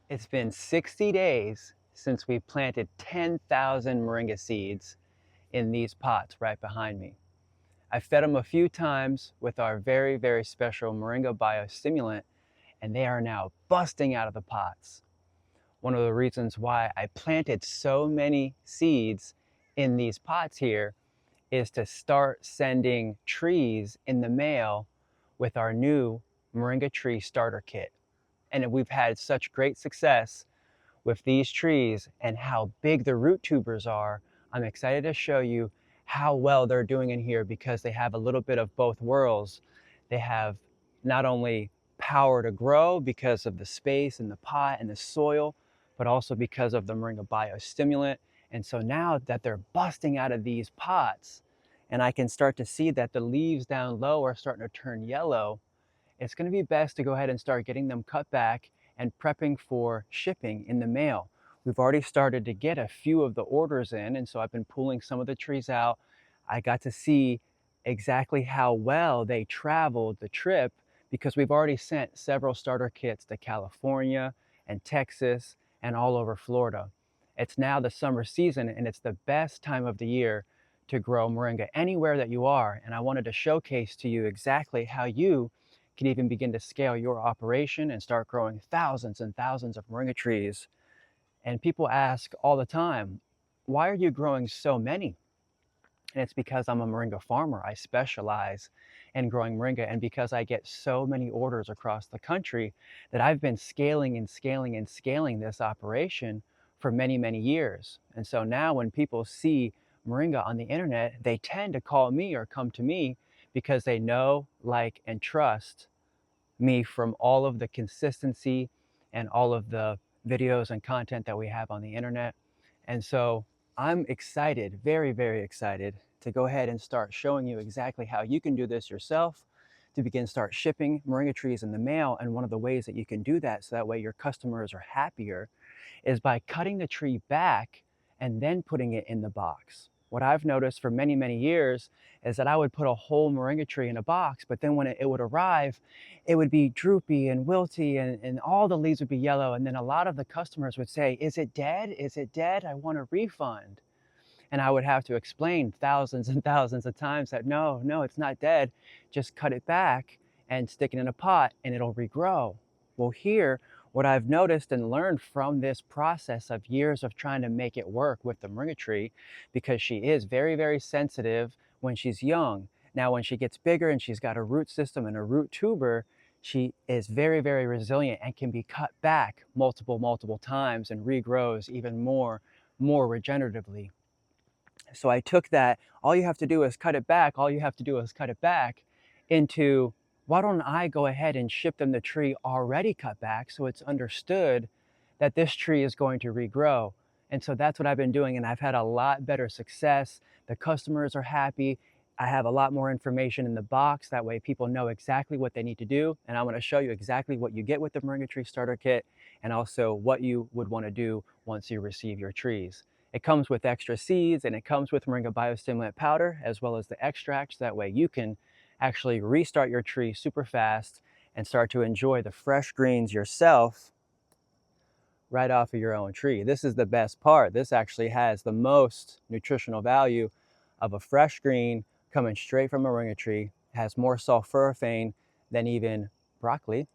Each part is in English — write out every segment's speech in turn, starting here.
It's been 60 days since we planted 10,000 moringa seeds in these pots right behind me. I fed them a few times with our very, very special moringa biostimulant, and they are now busting out of the pots. One of the reasons why I planted so many seeds in these pots here is to start sending trees in the mail with our new moringa tree starter kit. And we've had such great success with these trees and how big the root tubers are. I'm excited to show you how well they're doing in here because they have a little bit of both worlds. They have not only power to grow because of the space in the pot and the soil, but also because of the Moringa biostimulant. And so now that they're busting out of these pots and I can start to see that the leaves down low are starting to turn yellow, it's going to be best to go ahead and start getting them cut back and prepping for shipping in the mail. We've already started to get a few of the orders in, and so I've been pulling some of the trees out. I got to see exactly how well they traveled the trip because we've already sent several starter kits to California and Texas and all over Florida. It's now the summer season and it's the best time of the year to grow moringa anywhere that you are. And I wanted to showcase to you exactly how you can even begin to scale your operation and start growing thousands and thousands of moringa trees. And people ask all the time, why are you growing so many? And it's because I'm a moringa farmer. I specialize in growing moringa. And because I get so many orders across the country that I've been scaling and scaling and scaling this operation for many, many years. And so now when people see moringa on the internet, they tend to call me or come to me because they know, like, and trust me from all of the consistency and all of the videos and content that we have on the internet. And so I'm excited, very, very excited to go ahead and start showing you exactly how you can do this yourself to begin start shipping moringa trees in the mail. And one of the ways that you can do that so that way your customers are happier is by cutting the tree back and then putting it in the box. What I've noticed for many, many years is that I would put a whole moringa tree in a box, but then when it would arrive, it would be droopy and wilty and all the leaves would be yellow. And then a lot of the customers would say, is it dead? Is it dead? I want a refund. And I would have to explain thousands and thousands of times that no, no, it's not dead. Just cut it back and stick it in a pot and it'll regrow. Well, here, what I've noticed and learned from this process of years of trying to make it work with the moringa tree, because she is very, very sensitive when she's young. Now, when she gets bigger and she's got a root system and a root tuber, she is very, very resilient and can be cut back multiple times and regrows even more regeneratively. So I took that, all you have to do is cut it back, all you have to do is cut it back into, why don't I go ahead and ship them the tree already cut back so it's understood that this tree is going to regrow. And so that's what I've been doing, and I've had a lot better success. The customers are happy. I have a lot more information in the box. That way people know exactly what they need to do. And I'm going to show you exactly what you get with the Moringa Tree Starter Kit and also what you would want to do once you receive your trees. It comes with extra seeds and it comes with Moringa Biostimulant Powder as well as the extracts. That way you can actually restart your tree super fast and start to enjoy the fresh greens yourself right off of your own tree. This is the best part. This actually has the most nutritional value of a fresh green coming straight from a moringa tree. It has more sulforaphane than even broccoli.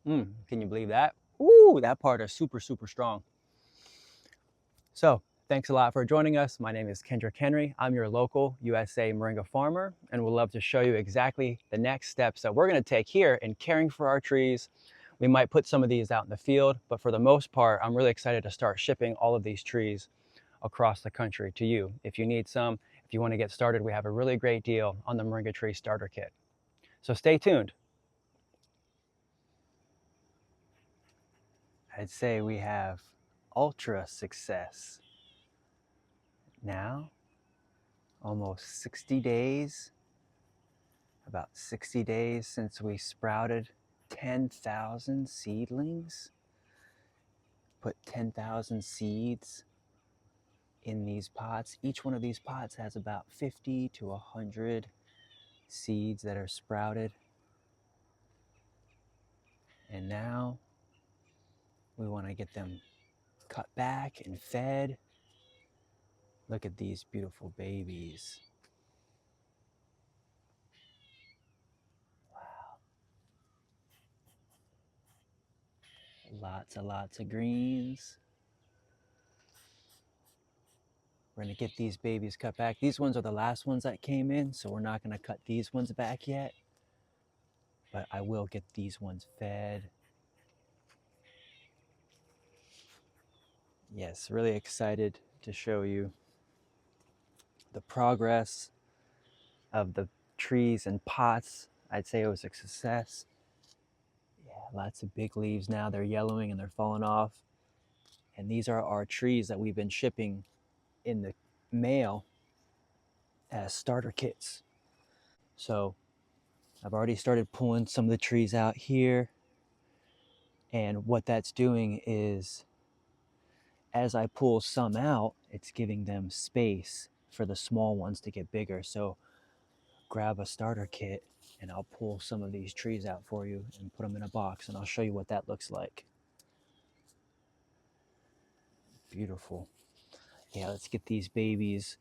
Can you believe that? Ooh, that part is super, super strong. So thanks a lot for joining us. My name is Kendrick Henry. I'm your local USA moringa farmer, and we'd love to show you exactly the next steps that we're going to take here in caring for our trees. We might put some of these out in the field, but for the most part, I'm really excited to start shipping all of these trees across the country to you. If you need some, if you want to get started, we have a really great deal on the Moringa Tree Starter Kit. So stay tuned. I'd say we have ultra success. Now, almost 60 days, about 60 days since we sprouted 10,000 seedlings, put 10,000 seeds in these pots. Each one of these pots has about 50 to 100 seeds that are sprouted. And now We want to get them cut back and fed. Look at these beautiful babies. Lots and lots of greens. We're going to get these babies cut back. These ones are the last ones that came in, so we're not going to cut these ones back yet. But I will get these ones fed. Yes, really excited to show you the progress of the trees and pots. I'd say it was a success. Yeah, lots of big leaves now. They're yellowing and they're falling off. And these are our trees that we've been shipping in the mail as starter kits. So I've already started pulling some of the trees out here. And what that's doing is, as I pull some out, it's giving them space for the small ones to get bigger. So grab a starter kit and I'll pull some of these trees out for you and put them in a box, and I'll show you what that looks like. Beautiful. Yeah, let's get these babies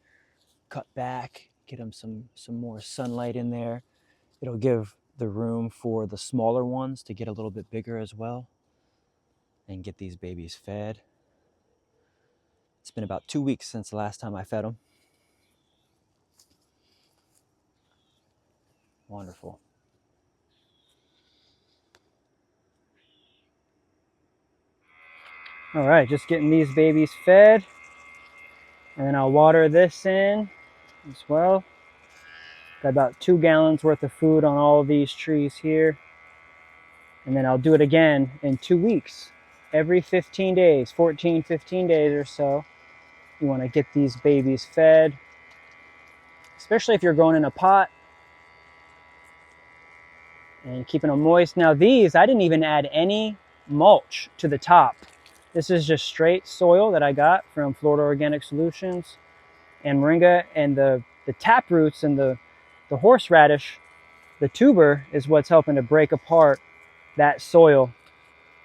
cut back, get them some more sunlight in there. It'll give the room for the smaller ones to get a little bit bigger as well, and get these babies fed. It's been about 2 weeks since the last time I fed them. Wonderful. All right, just getting these babies fed, and then I'll water this in as well. Got about 2 gallons worth of food on all of these trees here. And then I'll do it again in 2 weeks. Every 15 days, 14, 15 days or so, you want to get these babies fed, especially if you're growing in a pot and keeping them moist. Now these, I didn't even add any mulch to the top. This is just straight soil that I got from Florida Organic Solutions and Moringa, and the tap roots and the horseradish, the tuber is what's helping to break apart that soil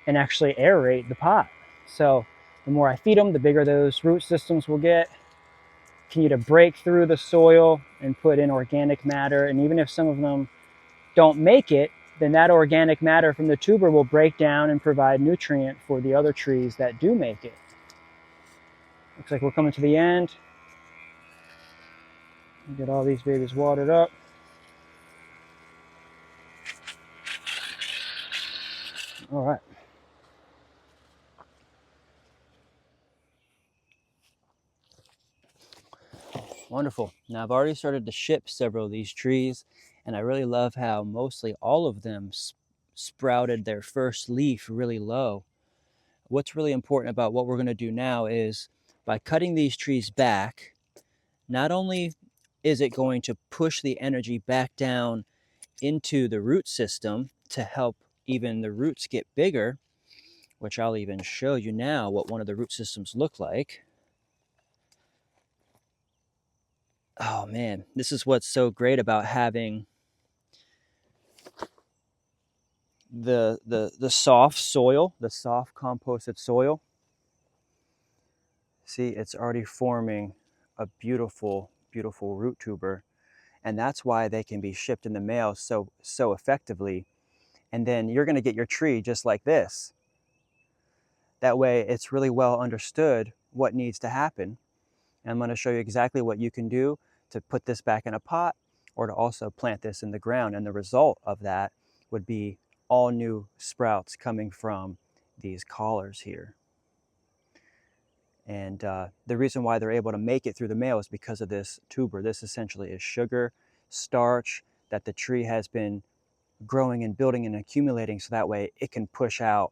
and actually aerate the pot. So the more I feed them, the bigger those root systems will get. Continue to break through the soil and put in organic matter. And even if some of them don't make it, then that organic matter from the tuber will break down and provide nutrient for the other trees that do make it. Looks like we're coming to the end. Get all these babies watered up. All right. Wonderful. Now I've already started to ship several of these trees, and I really love how mostly all of them sprouted their first leaf really low. What's really important about what we're going to do now is, by cutting these trees back, not only is it going to push the energy back down into the root system to help even the roots get bigger, which I'll even show you now what one of the root systems look like. Oh man, this is what's so great about having the soft soil, the soft composted soil. See, it's already forming a beautiful, beautiful root tuber. And that's why they can be shipped in the mail so effectively. And then you're going to get your tree just like this. That way it's really well understood what needs to happen. And I'm going to show you exactly what you can do to put this back in a pot, or to also plant this in the ground. And the result of that would be all new sprouts coming from these collars here. And the reason why they're able to make it through the mail is because of this tuber. This essentially is sugar, starch that the tree has been growing and building and accumulating, so that way it can push out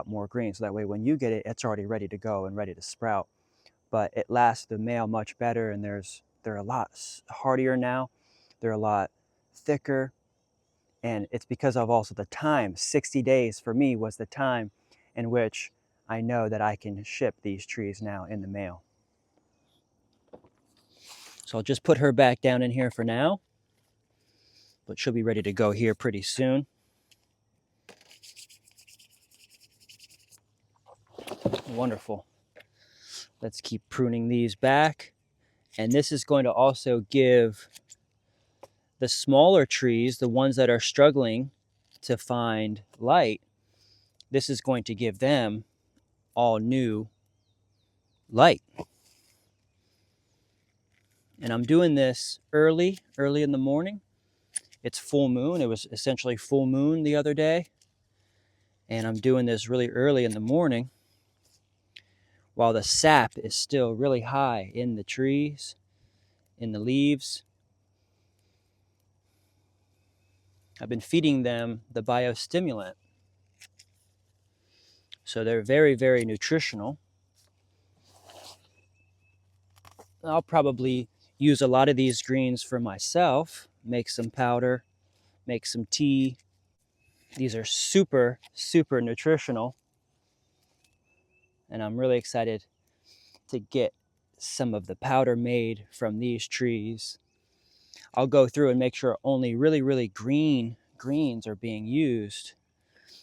more green. So that way when you get it, it's already ready to go and ready to sprout. But it lasts the mail much better, and they're a lot hardier now. They're a lot thicker. And it's because of also the time. 60 days for me was the time in which I know that I can ship these trees now in the mail. So I'll just put her back down in here for now, but she'll be ready to go here pretty soon. Wonderful. Let's keep pruning these back. And this is going to also give the smaller trees, the ones that are struggling to find light, this is going to give them all new light. And I'm doing this early in the morning. It's full moon. It was essentially full moon the other day. And I'm doing this really early in the morning while the sap is still really high in the trees, in the leaves. I've been feeding them the biostimulant. So they're very, very nutritional. I'll probably use a lot of these greens for myself, make some powder, make some tea. These are super, super nutritional. And I'm really excited to get some of the powder made from these trees. I'll go through and make sure only really, really green greens are being used.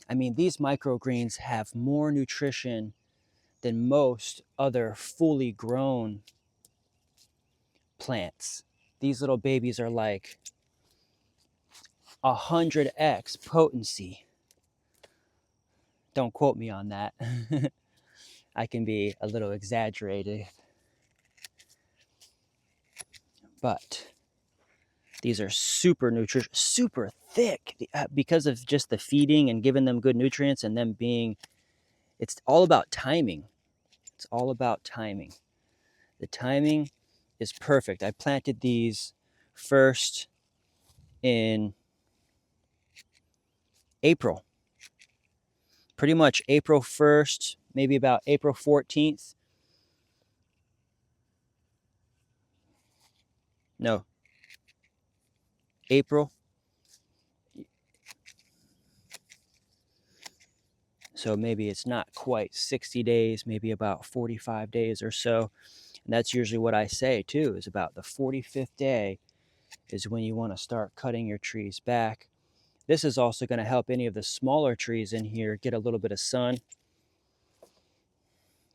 I mean, these microgreens have more nutrition than most other fully grown plants. These little babies are like 100x potency. Don't quote me on that. I can be a little exaggerated. But these are super nutritious, super thick because of just the feeding and giving them good nutrients and them being, it's all about timing. It's all about timing. The timing is perfect. I planted these first in April. Pretty much April 1st, maybe about April 14th. No, April. So maybe it's not quite 60 days, maybe about 45 days or so. And that's usually what I say too, is about the 45th day is when you want to start cutting your trees back. This is also going to help any of the smaller trees in here get a little bit of sun,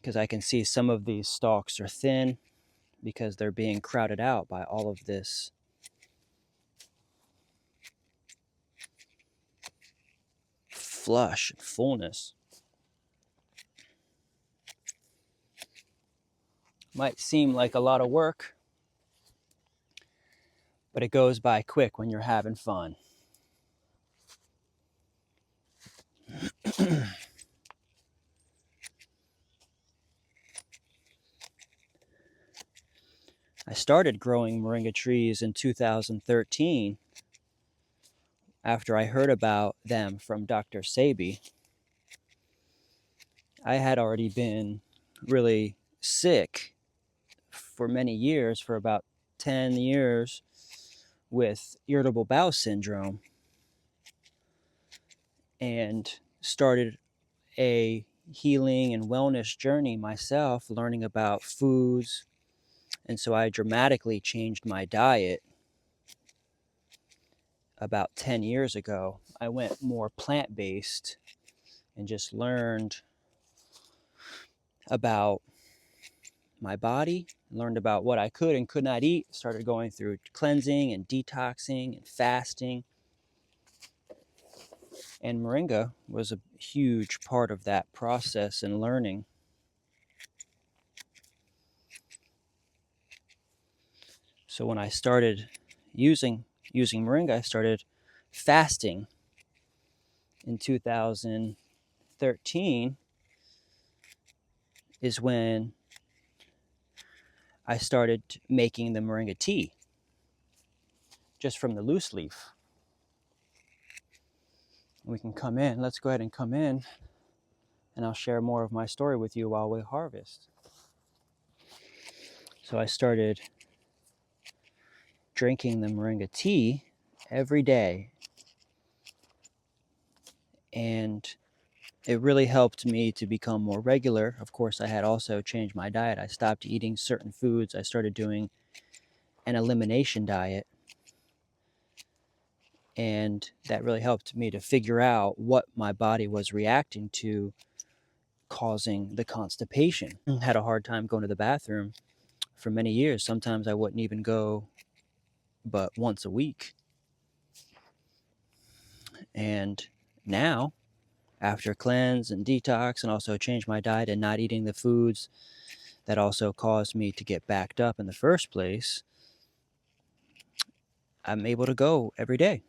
because I can see some of these stalks are thin because they're being crowded out by all of this flush and fullness. Might seem like a lot of work, but it goes by quick when you're having fun. I started growing moringa trees in 2013 after I heard about them from Dr. Sabi. I had already been really sick for many years, for about 10 years, with irritable bowel syndrome, and started a healing and wellness journey myself, learning about foods. And so I dramatically changed my diet about 10 years ago. I went more plant-based and just learned about my body, learned about what I could and could not eat, started going through cleansing and detoxing and fasting. And Moringa was a huge part of that process and learning. So when I started using Moringa, I started fasting in 2013 is when I started making the Moringa tea just from the loose leaf. We can come in. Let's go ahead and come in, and I'll share more of my story with you while we harvest. So I started drinking the Moringa tea every day, and it really helped me to become more regular. Of course, I had also changed my diet. I stopped eating certain foods. I started doing an elimination diet, and that really helped me to figure out what my body was reacting to causing the constipation. I had a hard time going to the bathroom for many years. Sometimes I wouldn't even go but once a week. And now, after cleanse and detox and also change my diet and not eating the foods that also caused me to get backed up in the first place, I'm able to go every day.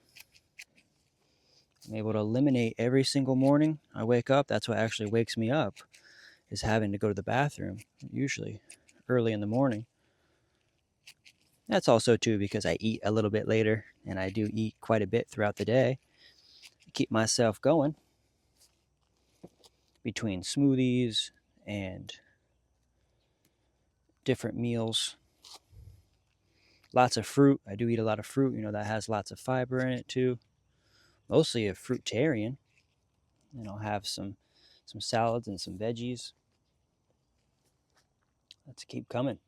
I'm able to eliminate every single morning I wake up. That's what actually wakes me up, is having to go to the bathroom, usually early in the morning. That's also too because I eat a little bit later, and I do eat quite a bit throughout the day to keep myself going between smoothies and different meals. Lots of fruit. I do eat a lot of fruit, that has lots of fiber in it too. Mostly a fruitarian. I'll have some salads and some veggies. Let's keep coming.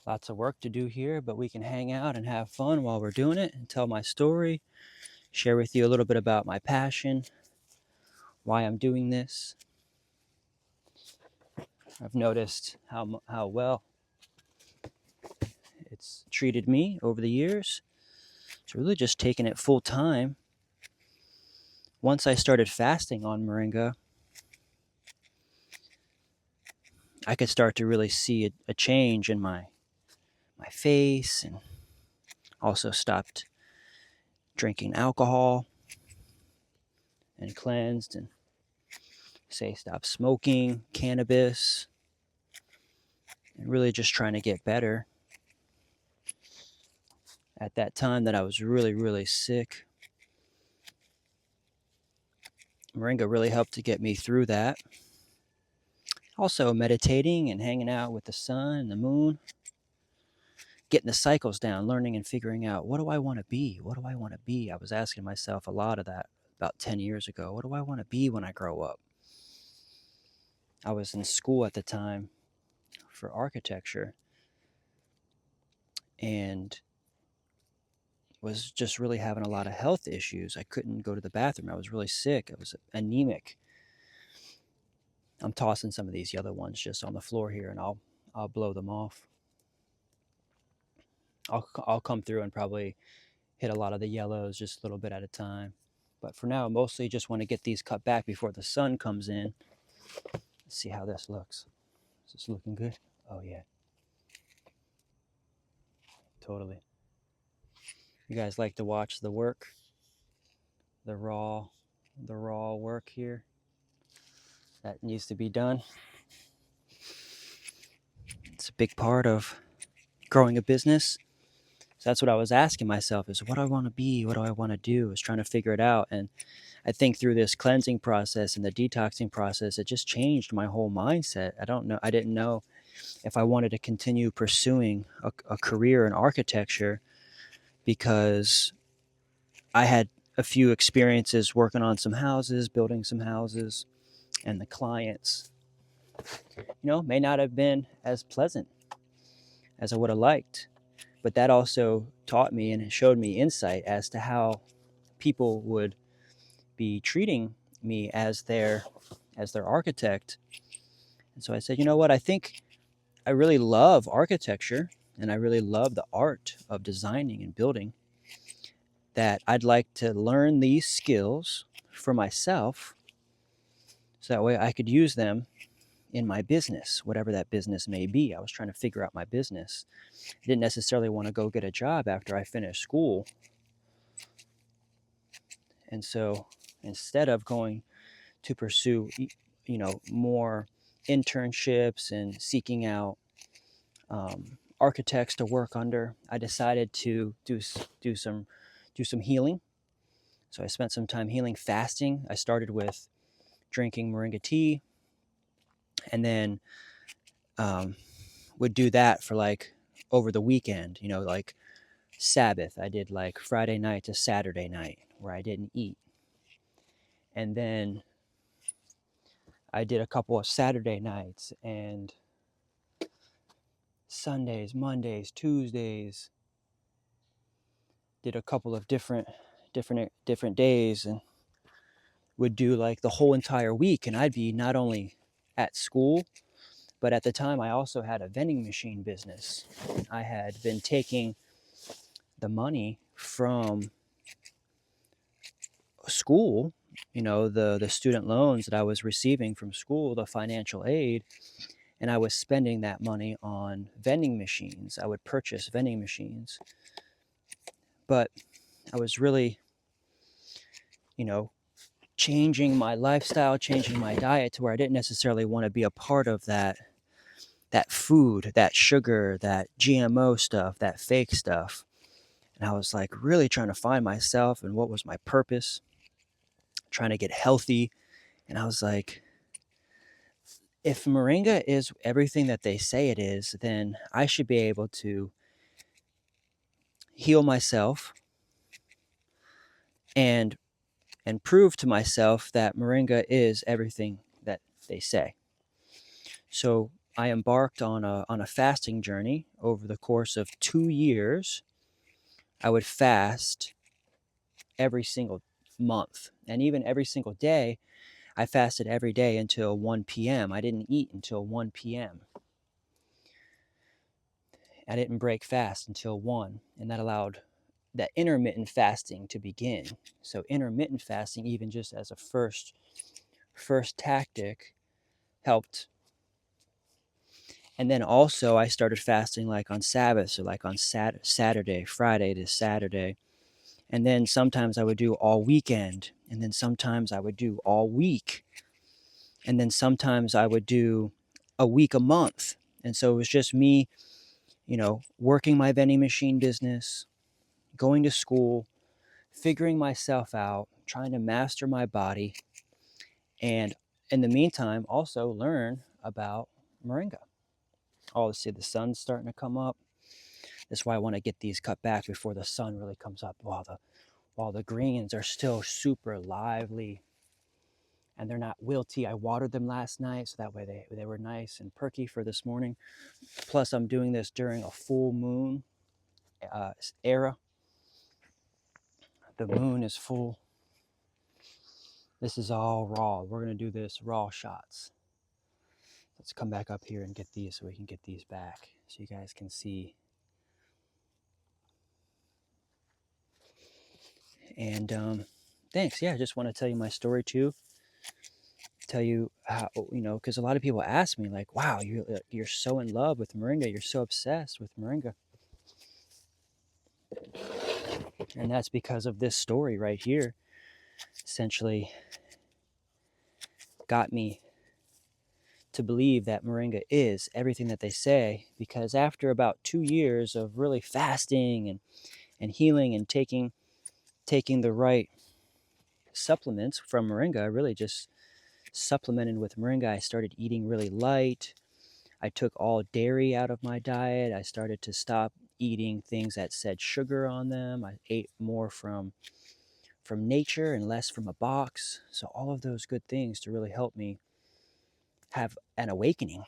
Lots of work to do here, but we can hang out and have fun while we're doing it and tell my story, share with you a little bit about my passion, why I'm doing this. I've noticed how well it's treated me over the years. It's really just taking it full time. Once I started fasting on Moringa, I could start to really see a change in my face, and also stopped drinking alcohol and cleansed, and stopped smoking cannabis, and really just trying to get better. At that time that I was really, really sick, Moringa really helped to get me through that. Also meditating and hanging out with the sun and the moon, getting the cycles down, learning and figuring out, what do I want to be? What do I want to be? I was asking myself a lot of that about 10 years ago. What do I want to be when I grow up? I was in school at the time for architecture and was just really having a lot of health issues. I couldn't go to the bathroom. I was really sick. I was anemic. I'm tossing some of these yellow ones just on the floor here, and I'll blow them off. I'll come through and probably hit a lot of the yellows just a little bit at a time. But for now, mostly just want to get these cut back before the sun comes in. Let's see how this looks. Is this looking good? Oh yeah. Totally. You guys like to watch the work? The raw work here that needs to be done. It's a big part of growing a business. So that's what I was asking myself, is what do I want to be? What do I want to do? I was trying to figure it out. And I think through this cleansing process and the detoxing process, it just changed my whole mindset. I didn't know if I wanted to continue pursuing a career in architecture, because I had a few experiences working on some houses, building some houses, and the clients, may not have been as pleasant as I would have liked. But that also taught me and showed me insight as to how people would be treating me as their architect. And so I said, you know what, I think I really love architecture and I really love the art of designing and building, that I'd like to learn these skills for myself so that way I could use them in my business, whatever that business may be. I was trying to figure out my business. I didn't necessarily want to go get a job after I finished school. And so instead of going to pursue, more internships and seeking out architects to work under, I decided to do some healing. So I spent some time healing, fasting. I started with drinking Moringa tea, and then would do that for like over the weekend, like Sabbath. I did like Friday night to Saturday night where I didn't eat. And then I did a couple of Saturday nights and Sundays, Mondays, Tuesdays. Did a couple of different days, and would do like the whole entire week. And I'd be not only at school, but at the time I also had a vending machine business. I had been taking the money from school, the student loans that I was receiving from school, the financial aid, and I was spending that money on vending machines. I would purchase vending machines, but I was really, you know, changing my lifestyle, changing my diet to where I didn't necessarily want to be a part of that food, that sugar, that GMO stuff, that fake stuff. And I was like really trying to find myself and what was my purpose, trying to get healthy. And I was like, if Moringa is everything that they say it is, then I should be able to heal myself and prove to myself that Moringa is everything that they say. So I embarked on a fasting journey over the course of 2 years. I would fast every single month, and even every single day. I fasted every day until 1 p.m. I didn't eat until 1 p.m. I didn't break fast until 1, and that allowed that intermittent fasting to begin. So intermittent fasting, even just as a first tactic, helped. And then also I started fasting like on Sabbath, so like on Saturday, Friday to Saturday. And then sometimes I would do all weekend, and then sometimes I would do all week. And then sometimes I would do a week a month. And so it was just me, working my vending machine business, going to school, figuring myself out, trying to master my body, and in the meantime, also learn about Moringa. Oh, see, the sun's starting to come up. That's why I want to get these cut back before the sun really comes up while the greens are still super lively and they're not wilty. I watered them last night, so that way they were nice and perky for this morning. Plus, I'm doing this during a full moon era. The moon is full. This is all raw. We're going to do this raw shots. Let's come back up here and get these so we can get these back so you guys can see. And thanks. Yeah, I just want to tell you my story too. Tell you how, because a lot of people ask me like, wow, you're so in love with Moringa. You're so obsessed with Moringa. And that's because of this story right here. Essentially got me to believe that Moringa is everything that they say, because after about 2 years of really fasting and healing and taking the right supplements from Moringa, I really just supplemented with Moringa. I started eating really light. I took all dairy out of my diet. I started to stop eating things that said sugar on them. I ate more from nature and less from a box. So all of those good things to really help me have an awakening.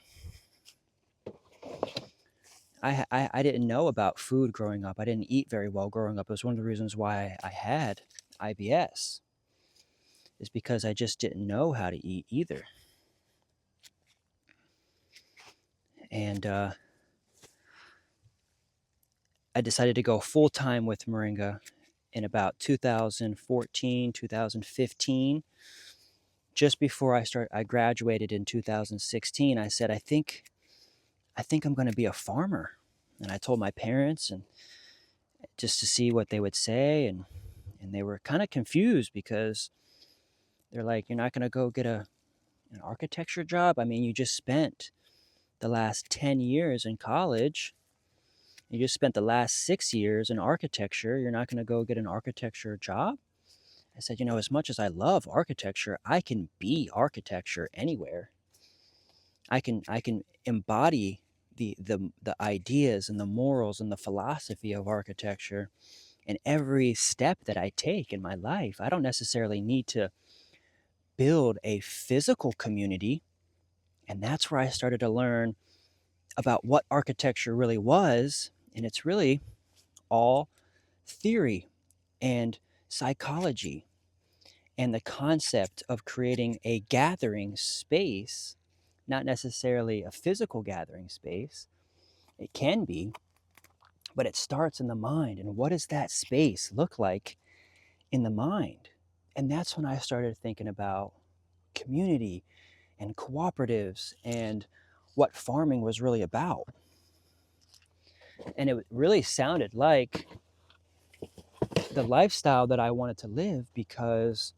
I didn't know about food growing up. I didn't eat very well growing up. It was one of the reasons why I had IBS, is because I just didn't know how to eat either. And I decided to go full-time with Moringa in about 2014, 2015. Just before I graduated in 2016, I said, I think I'm going to be a farmer. And I told my parents, and just to see what they would say, and they were kind of confused because they're like, you're not going to go get an architecture job? I mean, you just spent the last 10 years in college. You just spent the last 6 years in architecture. You're not going to go get an architecture job? I said, as much as I love architecture, I can be architecture anywhere. I can embody the ideas and the morals and the philosophy of architecture in every step that I take in my life. I don't necessarily need to build a physical community. And that's where I started to learn about what architecture really was. And it's really all theory and psychology and the concept of creating a gathering space not necessarily a physical gathering space. It can be, but it starts in the mind. And what does that space look like in the mind? And that's when I started thinking about community and cooperatives and what farming was really about. And it really sounded like the lifestyle that I wanted to live, because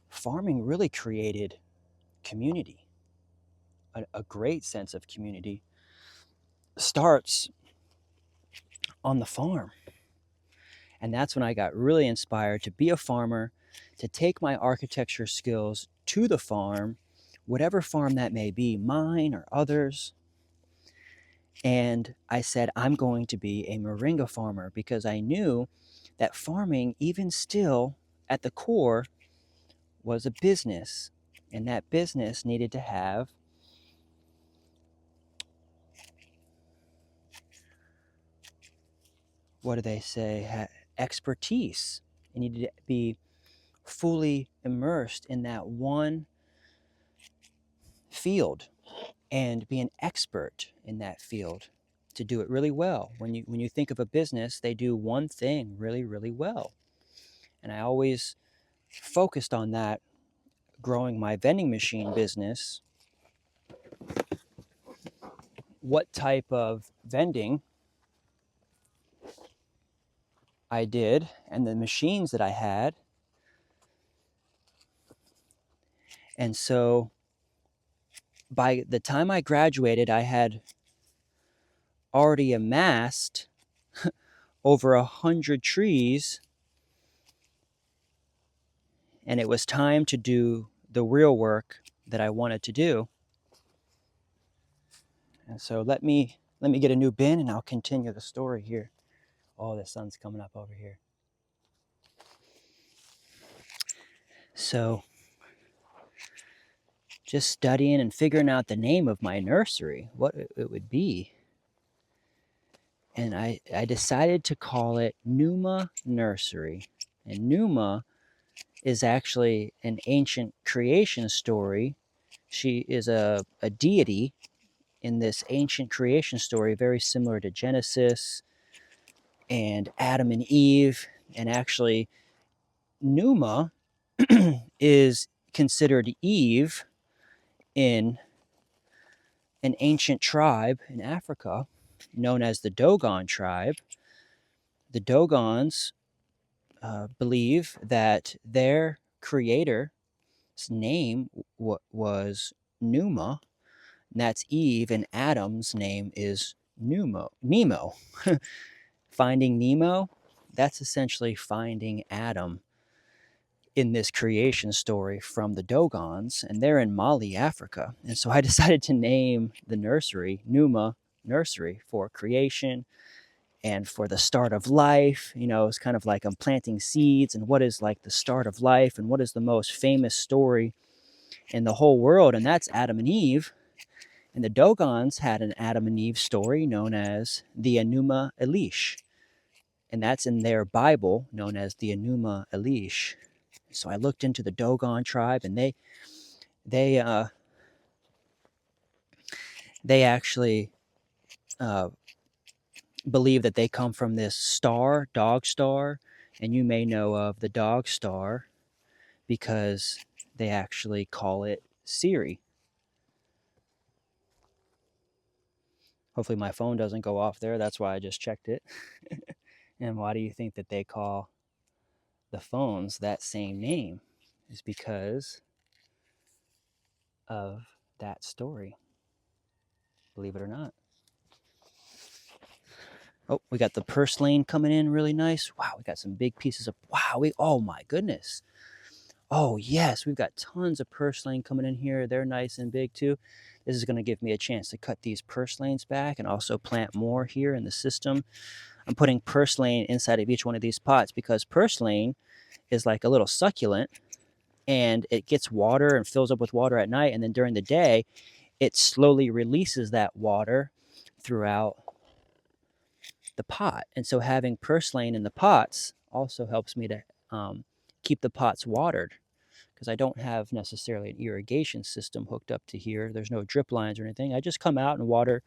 farming really created community. A great sense of community starts on the farm. And that's when I got really inspired to be a farmer, to take my architecture skills to the farm, whatever farm that may be, mine or others. And I said, I'm going to be a moringa farmer, because I knew that farming, even still at the core, was a business. And that business needed to have what do they say, expertise. It needed to be fully immersed in that one field and be an expert in that field to do it really well. When you think of a business, they do one thing really, really well. And I always focused on that growing my vending machine business. What type of vending I did and the machines that I had. And so by the time I graduated, I had already amassed over 100 trees, and it was time to do the real work that I wanted to do. And so let me get a new bin and I'll continue the story here. Oh, the sun's coming up over here. So just studying and figuring out the name of my nursery, what it would be. And I decided to call it Numa Nursery. And Numa is actually an ancient creation story. She is a deity in this ancient creation story, very similar to Genesis and Adam and Eve. And actually, Numa is considered Eve in an ancient tribe in Africa known as the Dogon tribe. The Dogons believe that their creator's name was Numa, and that's Eve, and Adam's name is Nemo. Finding Nemo, that's essentially finding Adam in this creation story from the Dogons, and they're in Mali, Africa. And so I decided to name the nursery Numa Nursery for creation and for the start of life. You know, it's kind of like I'm planting seeds, and what is like the start of life, and what is the most famous story in the whole world, and that's Adam and Eve. And the Dogons had an Adam and Eve story known as the Enuma Elish, and that's in their Bible known as the Enuma Elish. So I looked into the Dogon tribe, and they actually believe that they come from this star, dog star, and you may know of the dog star because they actually call it Siri. Hopefully my phone doesn't go off there. That's why I just checked it. And why do you think that they call the phones that same name? Is because of that story, believe it or not. Oh, we got the purslane coming in really nice. Wow, we got some big pieces of, oh my goodness. Oh yes, we've got tons of purslane coming in here. They're nice and big too. This is going to give me a chance to cut these purslanes back and also plant more here in the system. I'm putting purslane inside of each one of these pots because purslane is like a little succulent, and it gets water and fills up with water at night, and then during the day it slowly releases that water throughout the pot. And so having purslane in the pots also helps me to keep the pots watered, because I don't have necessarily an irrigation system hooked up to here. There's no drip lines or anything. I just come out and water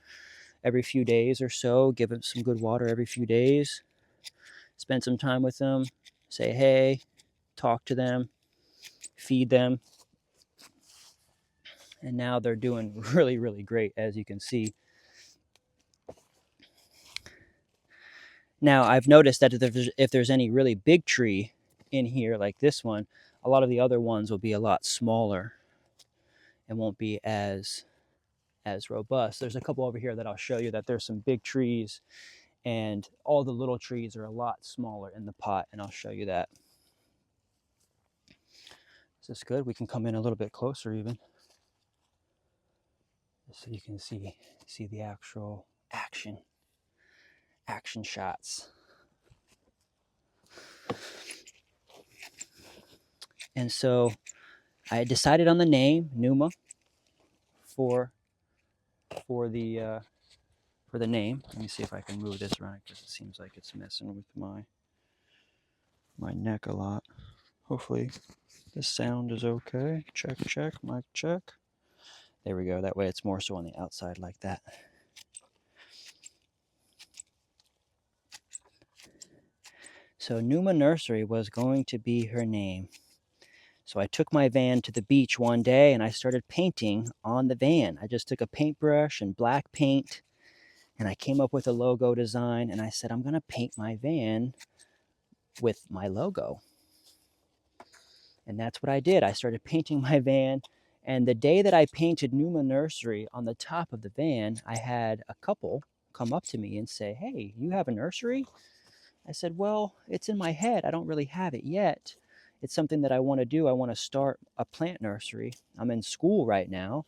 every few days or so, give them some good water every few days, spend some time with them, say hey, talk to them, feed them. And now they're doing really, really great, as you can see. Now, I've noticed that if there's any really big tree in here like this one, a lot of the other ones will be a lot smaller and won't be as robust. There's a couple over here that I'll show you that there's some big trees, and all the little trees are a lot smaller in the pot, and I'll show you that. Is this good? We can come in a little bit closer even, so you can see the actual action shots. And so I decided on the name Numa for the name. Let me see if I can move this around because it seems like it's messing with my neck a lot. Hopefully the sound is okay. Check, mic check. There we go. That way it's more so on the outside like that. So Numa Nursery was going to be her name. So I took my van to the beach one day and I started painting on the van. I just took a paintbrush and black paint, and I came up with a logo design, and I said, I'm going to paint my van with my logo. And that's what I did. I started painting my van, and the day that I painted Numa Nursery on the top of the van, I had a couple come up to me and say, hey, you have a nursery? I said, well, it's in my head. I don't really have it yet. It's something that I want to do. I want to start a plant nursery. I'm in school right now,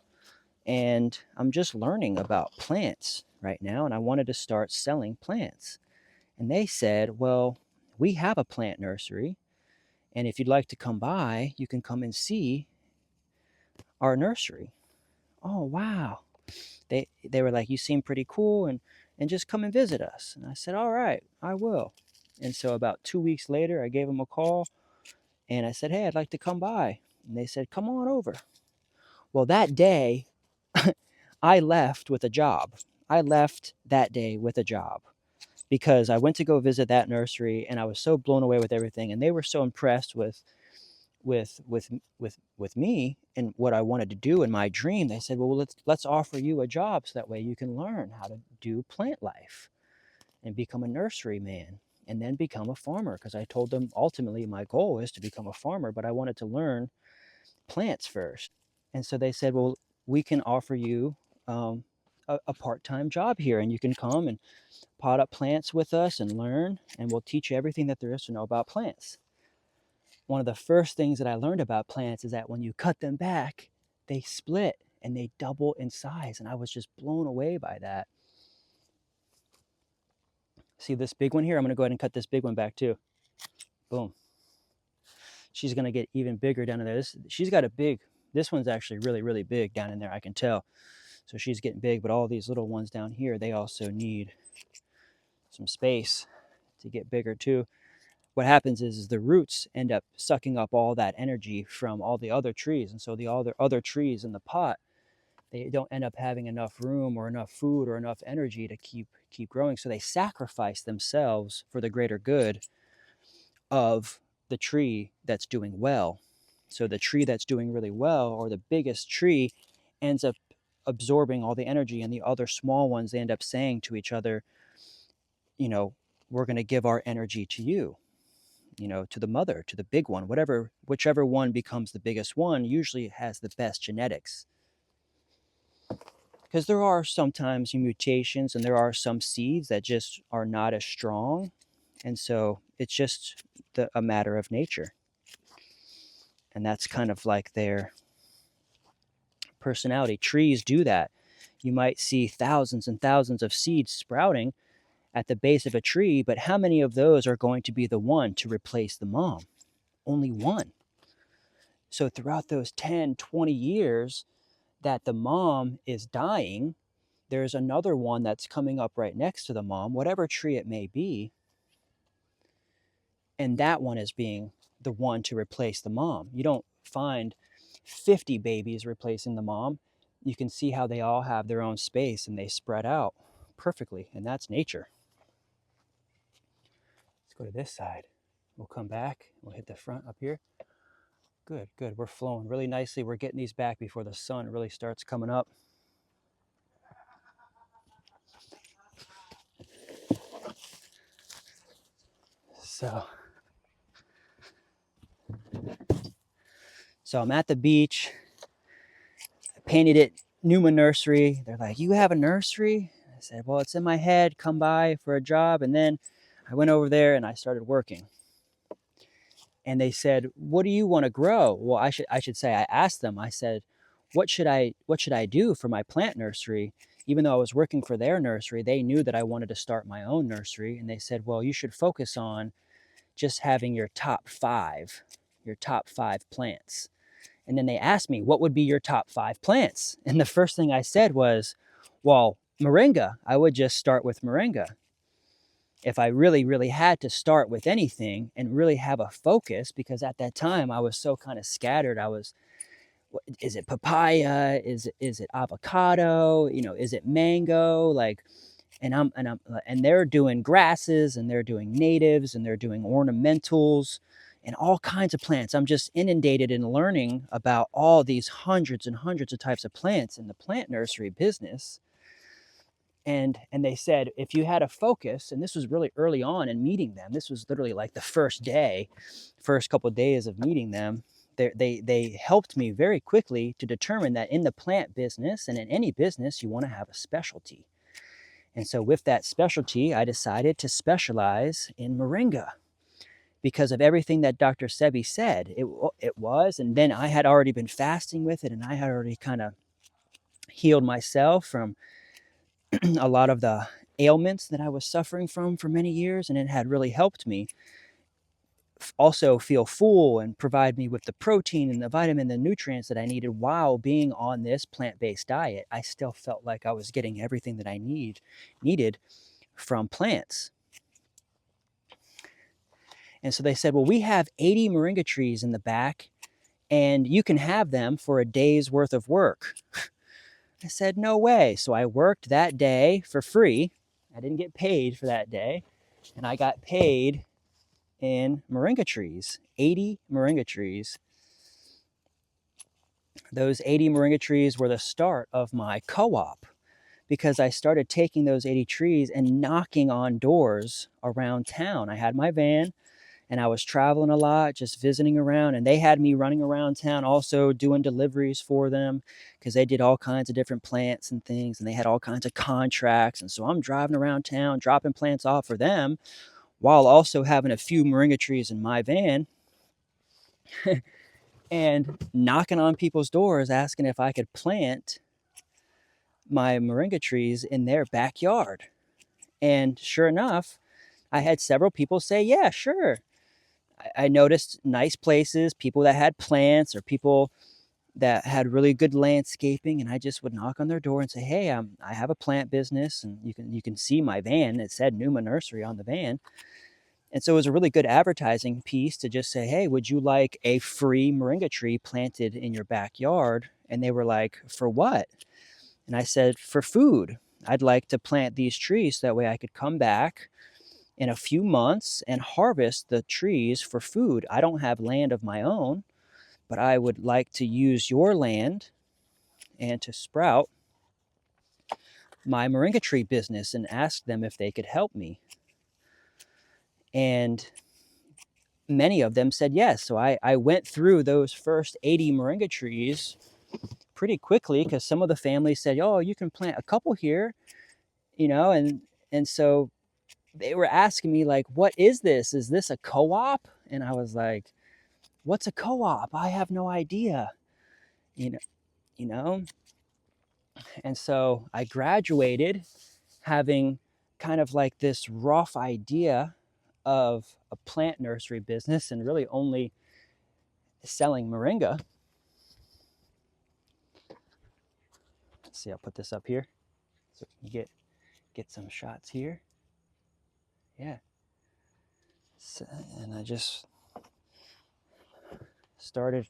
and I'm just learning about plants right now, and I wanted to start selling plants. And they said, well, we have a plant nursery, and if you'd like to come by, you can come and see our nursery. Oh, wow. They were like, you seem pretty cool, and just come and visit us. And I said, all right, I will. And so about 2 weeks later, I gave them a call, and I said, hey, I'd like to come by. And they said, come on over. Well, that day, I left with a job. I left that day with a job because I went to go visit that nursery, and I was so blown away with everything, and they were so impressed with me and what I wanted to do in my dream. They said, well, let's offer you a job so that way you can learn how to do plant life and become a nursery man and then become a farmer, because I told them ultimately my goal is to become a farmer, but I wanted to learn plants first. And so they said, well, we can offer you a part-time job here, and you can come and pot up plants with us and learn, and we'll teach you everything that there is to know about plants. One of the first things that I learned about plants is that when you cut them back, they split and they double in size, and I was just blown away by that. See this big one here? I'm going to go ahead and cut this big one back too. Boom. She's going to get even bigger down in there. She's got a big, this one's actually really, really big down in there, I can tell. So she's getting big, but all these little ones down here, they also need some space to get bigger too. What happens is the roots end up sucking up all that energy from all the other trees. And so the other trees in the pot, they don't end up having enough room or enough food or enough energy to keep growing. So they sacrifice themselves for the greater good of the tree that's doing well. So the tree that's doing really well, or the biggest tree, ends up absorbing all the energy, and the other small ones, they end up saying to each other, you know, we're going to give our energy to you, you know, to the mother, to the big one, whichever one becomes the biggest one usually has the best genetics. Because there are sometimes mutations, and there are some seeds that just are not as strong. And so it's just a matter of nature. And that's kind of like their personality. Trees do that. You might see thousands and thousands of seeds sprouting at the base of a tree, but how many of those are going to be the one to replace the mom? Only one. So throughout those 10, 20 years that the mom is dying, there's another one that's coming up right next to the mom, whatever tree it may be, and that one is being the one to replace the mom. You don't find 50 babies replacing the mom. You can see how they all have their own space and they spread out perfectly, and that's nature. Let's go to this side. We'll come back. We'll hit the front up here. Good, good. We're flowing really nicely. We're getting these back before the sun really starts coming up. So I'm at the beach. I painted it Numa Nursery. They're like, "You have a nursery?" I said, "Well, it's in my head. Come by for a job." And then I went over there and I started working. And they said, "What do you want to grow?" Well, I should say, I asked them. I said, what should I do for my plant nursery? Even though I was working for their nursery, they knew that I wanted to start my own nursery. And they said, "Well, you should focus on just having your top five plants." And then they asked me, "What would be your top 5 plants?" And the first thing I said was, "Well, moringa. I would just start with moringa." If I really, really had to start with anything and really have a focus, because at that time I was so kind of scattered. I was, is it papaya? Is it avocado? Is it mango? Like, and they're doing grasses, and they're doing natives, and they're doing ornamentals and all kinds of plants. I'm just inundated in learning about all these hundreds and hundreds of types of plants in the plant nursery business. And they said, if you had a focus, and this was really early on in meeting them, this was literally like the first couple of days of meeting them, they helped me very quickly to determine that in the plant business and in any business, you want to have a specialty. And so with that specialty, I decided to specialize in moringa because of everything that Dr. Sebi said. It was, and then I had already been fasting with it, and I had already kind of healed myself from a lot of the ailments that I was suffering from for many years, and it had really helped me also feel full and provide me with the protein and the vitamin, the nutrients that I needed while being on this plant-based diet. I still felt like I was getting everything that I needed from plants. And so they said, "Well, we have 80 moringa trees in the back, and you can have them for a day's worth of work." I said, "No way." So I worked that day for free. I didn't get paid for that day, and I got paid in moringa trees, 80 moringa trees. Those 80 moringa trees were the start of my co-op, because I started taking those 80 trees and knocking on doors around town. I had my van, and I was traveling a lot, just visiting around, and they had me running around town also doing deliveries for them, because they did all kinds of different plants and things, and they had all kinds of contracts. And so I'm driving around town, dropping plants off for them, while also having a few moringa trees in my van and knocking on people's doors asking if I could plant my moringa trees in their backyard. And sure enough, I had several people say, "Yeah, sure." I noticed nice places, people that had plants, or people that had really good landscaping, and I just would knock on their door and say, "Hey, I have a plant business," and you can see my van. It said Numa Nursery on the van. And so it was a really good advertising piece to just say, "Hey, would you like a free moringa tree planted in your backyard?" And they were like, "For what?" And I said, "For food. I'd like to plant these trees so that way I could come back in a few months and harvest the trees for food. I don't have land of my own, but I would like to use your land and to sprout my moringa tree business," and ask them if they could help me. And many of them said yes. So I went through those first 80 moringa trees pretty quickly, because some of the families said, "Oh, you can plant a couple here," and so they were asking me like, "What is this? Is this a co-op?" And I was like, "What's a co-op? I have no idea." You know, you know. And so I graduated having kind of like this rough idea of a plant nursery business, and really only selling moringa. Let's see, I'll put this up here so we can get some shots here. Yeah. So, and I just started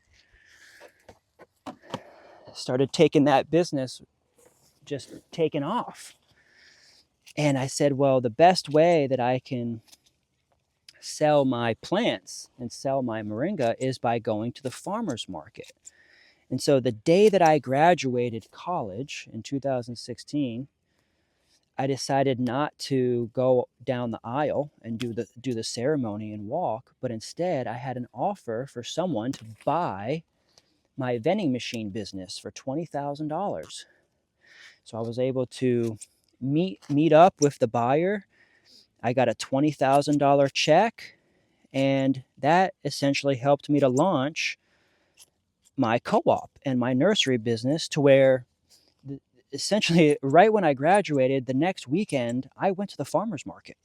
started taking that business, just taking off. And I said, well, the best way that I can sell my plants and sell my moringa is by going to the farmer's market. And so the day that I graduated college in 2016, I decided not to go down the aisle and do the ceremony and walk, but instead I had an offer for someone to buy my vending machine business for $20,000. So I was able to meet up with the buyer. I got a $20,000 check, and that essentially helped me to launch my co-op and my nursery business, to where essentially right when I graduated, the next weekend I went to the farmer's market.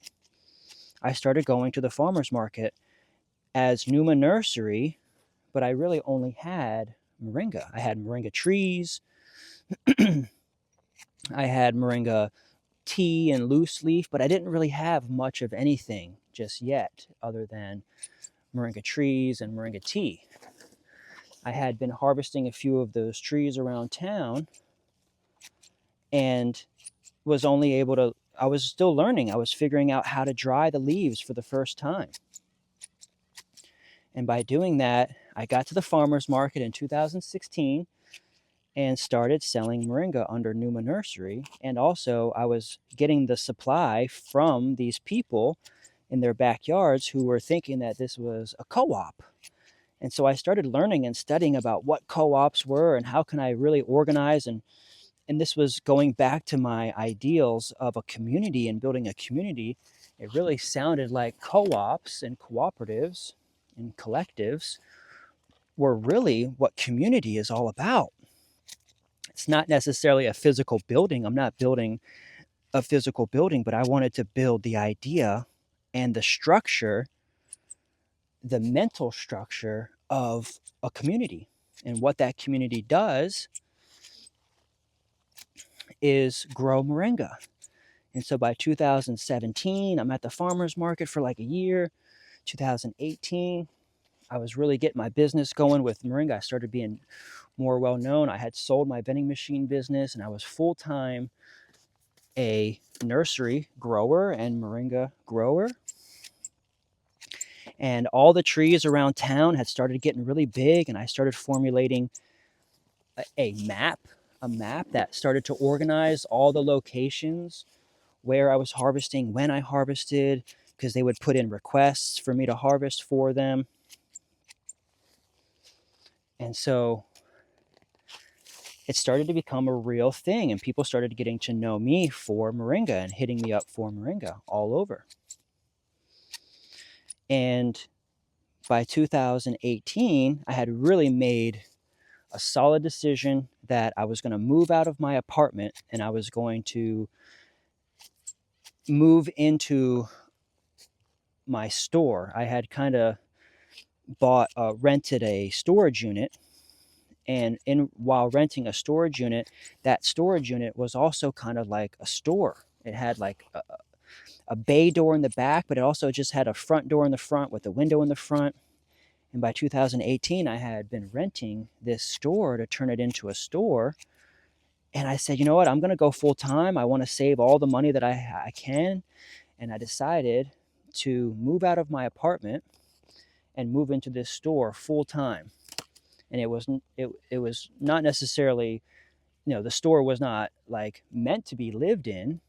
I started going to the farmer's market as Numa Nursery, but I really only had moringa. I had moringa trees. I had moringa tea and loose leaf, but I didn't really have much of anything just yet other than moringa trees and moringa tea. I had been harvesting a few of those trees around town and was only able to, I was still learning. I was figuring out how to dry the leaves for the first time. And by doing that, I got to the farmer's market in 2016 and started selling moringa under Numa Nursery. And also, I was getting the supply from these people in their backyards who were thinking that this was a co-op. And so I started learning and studying about what co-ops were and how can I really organize. And this was going back to my ideals of a community and building a community. It really sounded like co-ops and cooperatives and collectives were really what community is all about. It's not necessarily a physical building. I'm not building a physical building, but I wanted to build the idea and the structure, the mental structure of a community. And what that community does is grow moringa. And so by 2017, I'm at the farmer's market for like a year. 2018, I was really getting my business going with moringa. I started being more well known. I had sold my vending machine business, and I was full time a nursery grower and moringa grower. And all the trees around town had started getting really big, and I started formulating a map that started to organize all the locations where I was harvesting, when I harvested, because they would put in requests for me to harvest for them. And so it started to become a real thing, and people started getting to know me for moringa and hitting me up for moringa all over. And by 2018, I had really made a solid decision that I was going to move out of my apartment and I was going to move into my store. I had kind of rented a storage unit, and while renting a storage unit, that storage unit was also kind of like a store. It had like a bay door in the back, but it also just had a front door in the front with a window in the front. And by 2018, I had been renting this store to turn it into a store. And I said, you know what, I'm going to go full time. I want to save all the money that I can. And I decided to move out of my apartment and move into this store full time. And it was not necessarily, the store was not like meant to be lived in,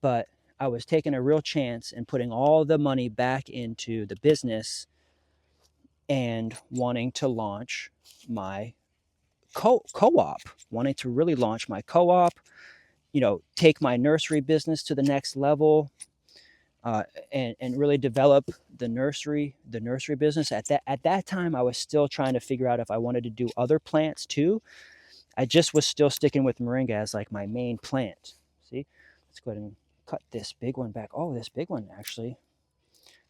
but I was taking a real chance and putting all the money back into the business and wanting to launch my co-op, wanting to really launch my co-op, take my nursery business to the next level, and really develop the nursery business. At that time, I was still trying to figure out if I wanted to do other plants too. I just was still sticking with moringa as like my main plant. See, let's go ahead and cut this big one back. Oh, this big one actually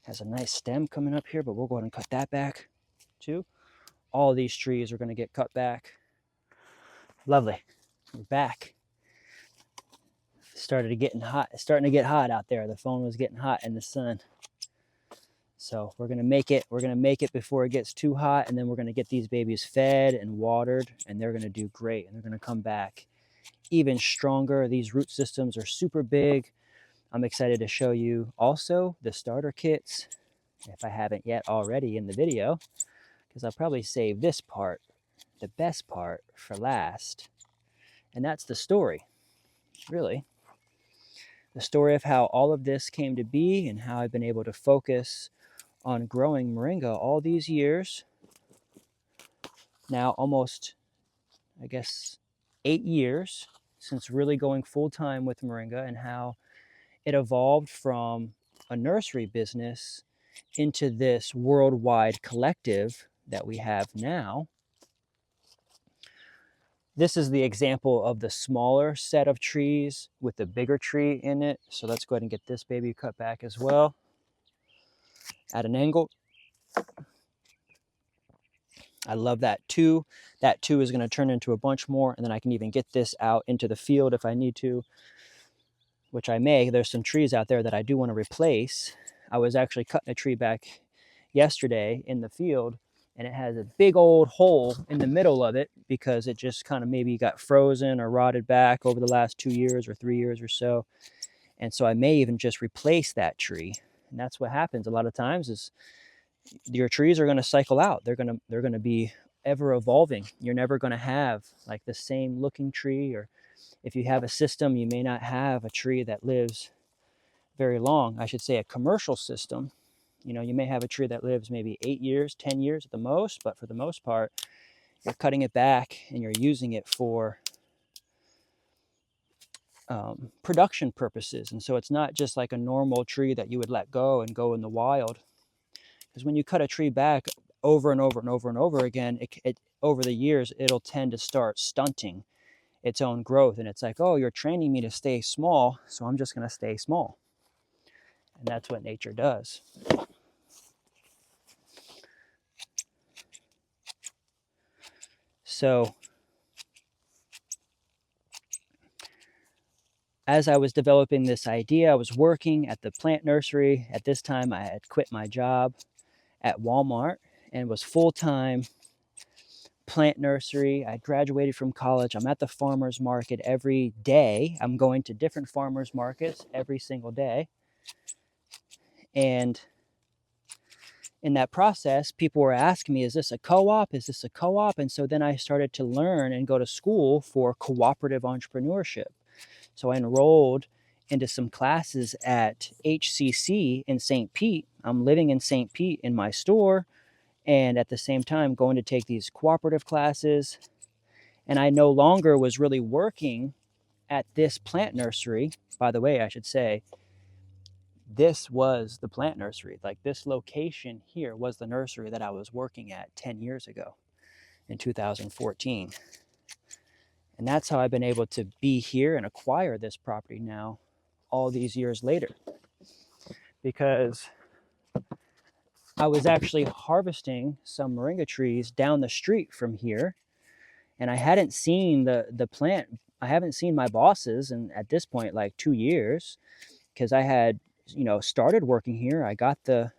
has a nice stem coming up here, but we'll go ahead and cut that back too. All these trees are going to get cut back. Lovely. We're back. Starting to get hot out there. The phone was getting hot in the sun. So we're gonna make it before it gets too hot, and then we're gonna get these babies fed and watered, and they're gonna do great, and they're gonna come back even stronger. These root systems are super big. I'm excited to show you also the starter kits, if I haven't yet already in the video, because I'll probably save this part, the best part, for last. And that's the story, really. The story of how all of this came to be and how I've been able to focus on growing moringa all these years. Now almost, I guess, 8 years since really going full time with moringa, and how it evolved from a nursery business into this worldwide collective that we have now. This is the example of the smaller set of trees with the bigger tree in it. So let's go ahead and get this baby cut back as well at an angle. I love that too. That too is going to turn into a bunch more, and then I can even get this out into the field if I need to, which I may. There's some trees out there that I do want to replace. I was actually cutting a tree back yesterday in the field, and it has a big old hole in the middle of it because it just kind of maybe got frozen or rotted back over the last 2 years or 3 years or so. And so I may even just replace that tree. And that's what happens a lot of times, is your trees are going to cycle out. They're going to be ever evolving. You're never going to have like the same looking tree, or if you have a system, you may not have a tree that lives very long. I should say a commercial system. You know, you may have a tree that lives maybe 8 years, 10 years at the most, but for the most part, you're cutting it back and you're using it for production purposes. And so it's not just like a normal tree that you would let go and go in the wild. Because when you cut a tree back over and over and over and over again, it over the years, it'll tend to start stunting its own growth. And it's like, oh, you're training me to stay small, so I'm just going to stay small. And that's what nature does. So as I was developing this idea, I was working at the plant nursery. At this time, I had quit my job at Walmart and was full-time plant nursery. I graduated from college. I'm at the farmer's market every day. I'm going to different farmers markets every single day. And in that process, people were asking me, is this a co-op? Is this a co-op? And so then I started to learn and go to school for cooperative entrepreneurship. So I enrolled into some classes at HCC in St. Pete. I'm living in St. Pete in my store, and at the same time going to take these cooperative classes. And I no longer was really working at this plant nursery. By the way, I should say, this was the plant nursery. Like, this location here was the nursery that I was working at 10 years ago in 2014. And that's how I've been able to be here and acquire this property now all these years later. Because I was actually harvesting some moringa trees down the street from here, and I hadn't seen the plant. I haven't seen my bosses in, at this point, like 2 years, because I had, you know, started working here. I got the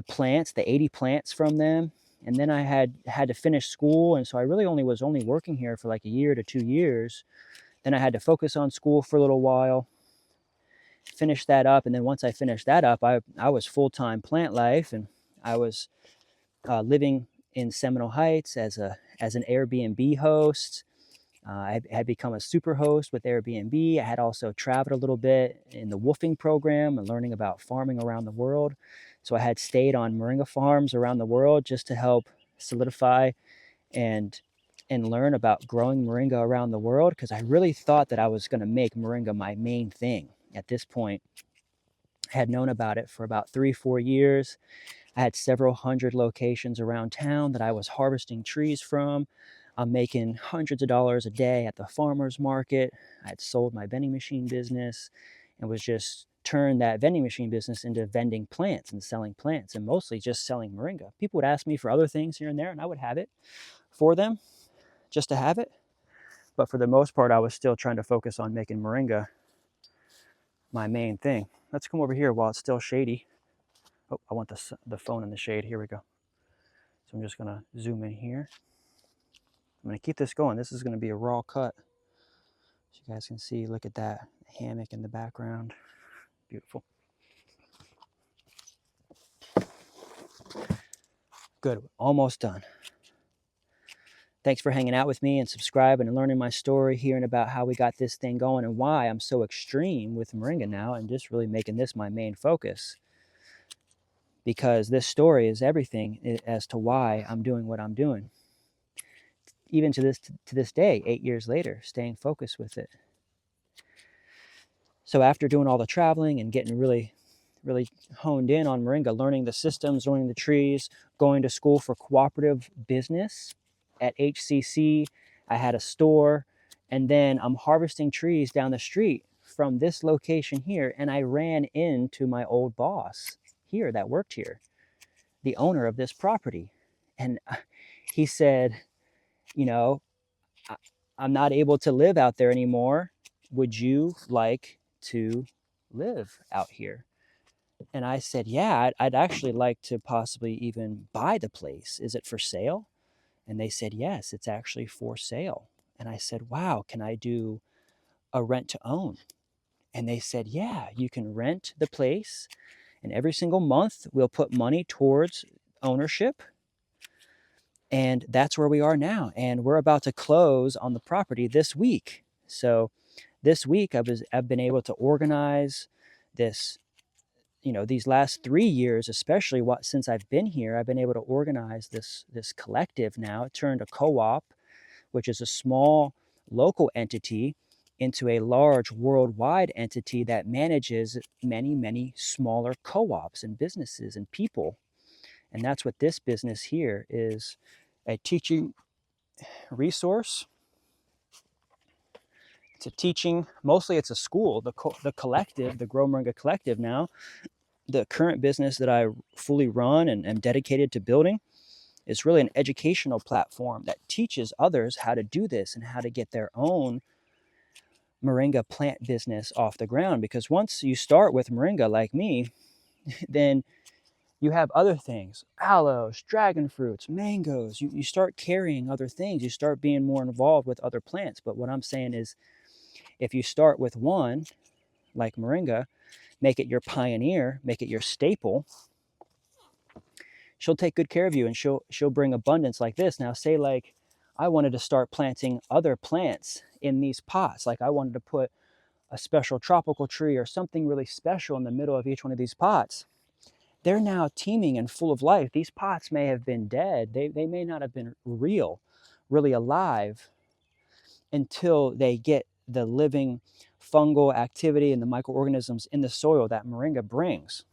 plants, the 80 plants from them, and then I had to finish school, and so I really was only working here for like a year to 2 years. Then I had to focus on school for a little while, finish that up, and then once I finished that up, I was full-time plant life, and I was living in Seminole Heights as an Airbnb host. I had become a super host with Airbnb. I had also traveled a little bit in the woofing program and learning about farming around the world. So I had stayed on moringa farms around the world just to help solidify and learn about growing moringa around the world, because I really thought that I was going to make moringa my main thing. At this point, I had known about it for about 3-4 years. I had several hundred locations around town that I was harvesting trees from. I'm making hundreds of dollars a day at the farmer's market. I had sold my vending machine business and was just turned that vending machine business into vending plants and selling plants, and mostly just selling moringa. People would ask me for other things here and there, and I would have it for them just to have it. But for the most part, I was still trying to focus on making moringa my main thing. Let's come over here while it's still shady. Oh, I want the phone in the shade. Here we go. So I'm just going to zoom in here. I'm going to keep this going. This is going to be a raw cut. So you guys can see, look at that hammock in the background. Beautiful. Good, almost done. Thanks for hanging out with me and subscribing and learning my story, hearing about how we got this thing going and why I'm so extreme with Moringa now and just really making this my main focus. Because this story is everything as to why I'm doing what I'm doing. Even to this day, 8 years later, staying focused with it. So after doing all the traveling and getting really honed in on Moringa, learning the systems, learning the trees, going to school for cooperative business at HCC, I had a store, and then I'm harvesting trees down the street from this location here, and I ran into my old boss here that worked here, the owner of this property. And he said, you know, I'm not able to live out there anymore. Would you like to live out here? And I said, yeah, I'd actually like to possibly even buy the place. Is it for sale? And they said, yes, it's actually for sale. And I said, wow, can I do a rent to own? And they said, yeah, you can rent the place. And every single month, we'll put money towards ownership. And that's where we are now. And we're about to close on the property this week. So this week, I've been able to organize this. These last 3 years, especially since I've been here, I've been able to organize this collective now. It turned a co-op, which is a small local entity, into a large worldwide entity that manages many, many smaller co-ops and businesses and people. And that's what this business here is, a teaching resource. It's a teaching, mostly it's a school, the collective, the Grow Moringa Collective now. The current business that I fully run and am dedicated to building is really an educational platform that teaches others how to do this and how to get their own Moringa plant business off the ground. Because once you start with Moringa like me, then you have other things, aloes, dragon fruits, mangoes. You start carrying other things. You start being more involved with other plants. But what I'm saying is, if you start with one, like Moringa, make it your pioneer, make it your staple, she'll take good care of you, and she'll bring abundance like this. Now, say like I wanted to start planting other plants in these pots, like I wanted to put a special tropical tree or something really special in the middle of each one of these pots. They're now teeming and full of life. These pots may have been dead. They may not have been really alive until they get the living fungal activity and the microorganisms in the soil that Moringa brings.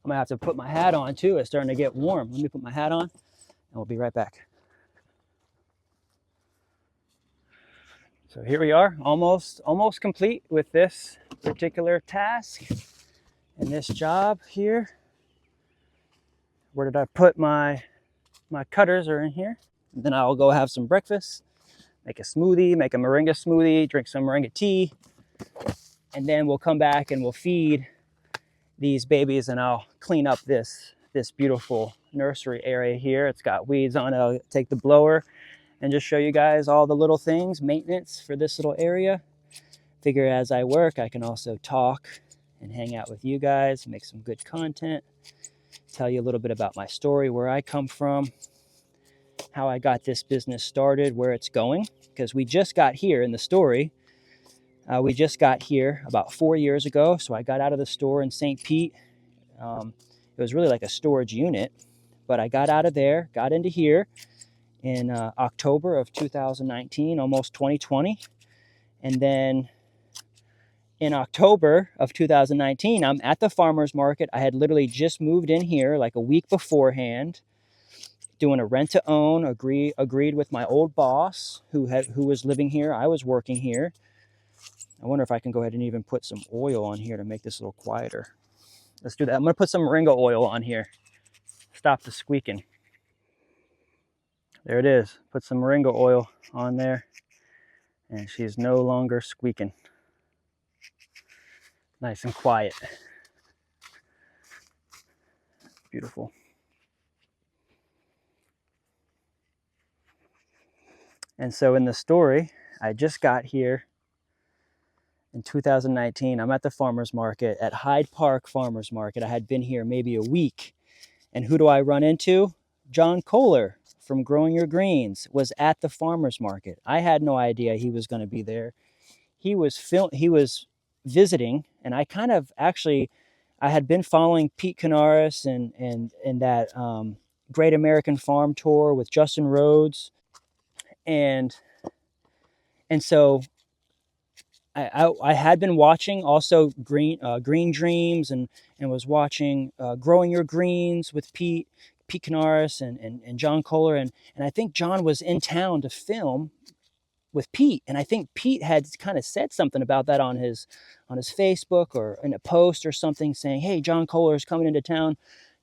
I'm gonna have to put my hat on too. It's starting to get warm. Let me put my hat on and we'll be right back. So here we are, almost complete with this particular task and this job here. Where did I put my cutters are in here. And then I'll go have some breakfast, make a smoothie, make a Moringa smoothie, drink some Moringa tea, and then we'll come back and we'll feed these babies, and I'll clean up this beautiful nursery area here. It's got weeds on it. I'll take the blower and just show you guys all the little things, maintenance for this little area. Figure as I work, I can also talk and hang out with you guys, make some good content, tell you a little bit about my story, where I come from, how I got this business started, where it's going, because we just got here in the story. We just got here about 4 years ago. So I got out of the store in St. Pete. It was really like a storage unit, but I got out of there, got into here in October of 2019, almost 2020. And then in October of 2019, I'm at the farmer's market. I had literally just moved in here like a week beforehand, doing a rent to own, agreed with my old boss who was living here. I was working here. I wonder if I can go ahead and even put some oil on here to make this a little quieter. Let's do that. I'm going to put some Moringa oil on here. Stop the squeaking. There it is. Put some Moringa oil on there, and she's no longer squeaking. Nice and quiet. Beautiful. And so in the story, I just got here in 2019. I'm at the farmer's market at Hyde Park Farmer's Market. I had been here maybe a week. And who do I run into? John Kohler from Growing Your Greens was at the farmer's market. I had no idea he was going to be there. He was visiting, and I kind of actually I had been following Pete Canaris and that Great American Farm Tour with Justin Rhodes, and so I had been watching also Green Dreams and was watching Growing Your Greens with Pete Canaris and John Kohler, and I think John was in town to film with Pete, and I think Pete had kind of said something about that on his Facebook or in a post or something, saying, "Hey, John Kohler is coming into town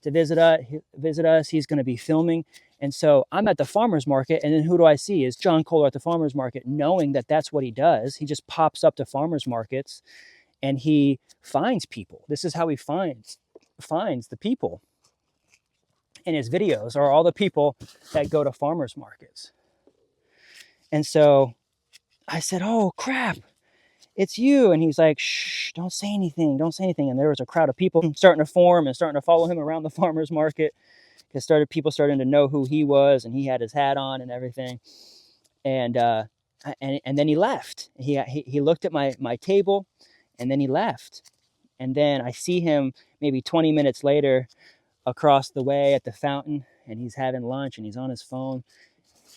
to visit us. He's going to be filming." And so I'm at the farmer's market, and then who do I see? Is John Kohler at the farmer's market, knowing that that's what he does. He just pops up to farmer's markets, and he finds people. This is how he finds the people in his videos, are all the people that go to farmer's markets. And so I said, "Oh, crap, it's you." And he's like, "Shh, don't say anything. Don't say anything." And there was a crowd of people starting to form and starting to follow him around the farmer's market, because people starting to know who he was, and he had his hat on and everything. And then he left. He looked at my table, and then he left. And then I see him maybe 20 minutes later across the way at the fountain, and he's having lunch, and he's on his phone.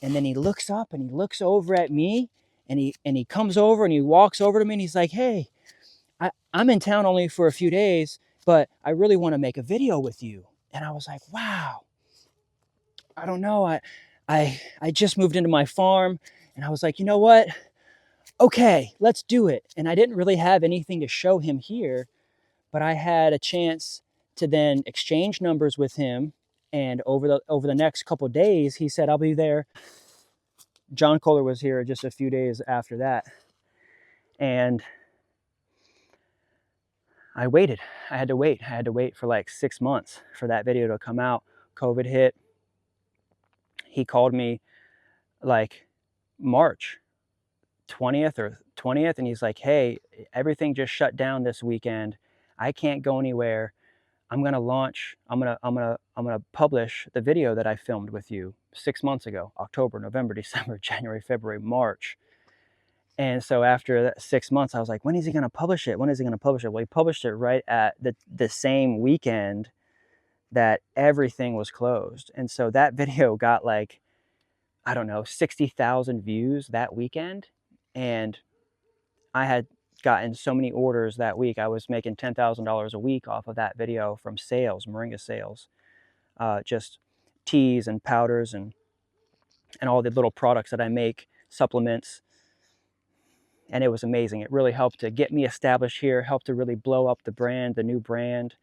And then he looks up and he looks over at me, and he comes over and he walks over to me, and he's like, "Hey, I'm in town only for a few days, but I really want to make a video with you." And I was like, wow, I don't know. I just moved into my farm, and I was like, you know what? Okay, let's do it. And I didn't really have anything to show him here, but I had a chance to then exchange numbers with him. And over the next couple of days, he said, "I'll be there." John Kohler was here just a few days after that. And I waited. I had to wait for like 6 months for that video to come out. COVID hit. He called me like March 20th, and he's like, "Hey, everything just shut down this weekend. I can't go anywhere. I'm gonna publish the video that I filmed with you 6 months ago, October, November, December, January, February, March." And so after that 6 months, I was like, when is he going to publish it? When is he going to publish it? Well, he published it right at the same weekend that everything was closed. And so that video got like, I don't know, 60,000 views that weekend. And I had gotten so many orders that week. I was making $10,000 a week off of that video from sales, Moringa sales, just teas and powders and all the little products that I make, supplements. And it was amazing. It really helped to get me established here, helped to really blow up the brand, the new brand.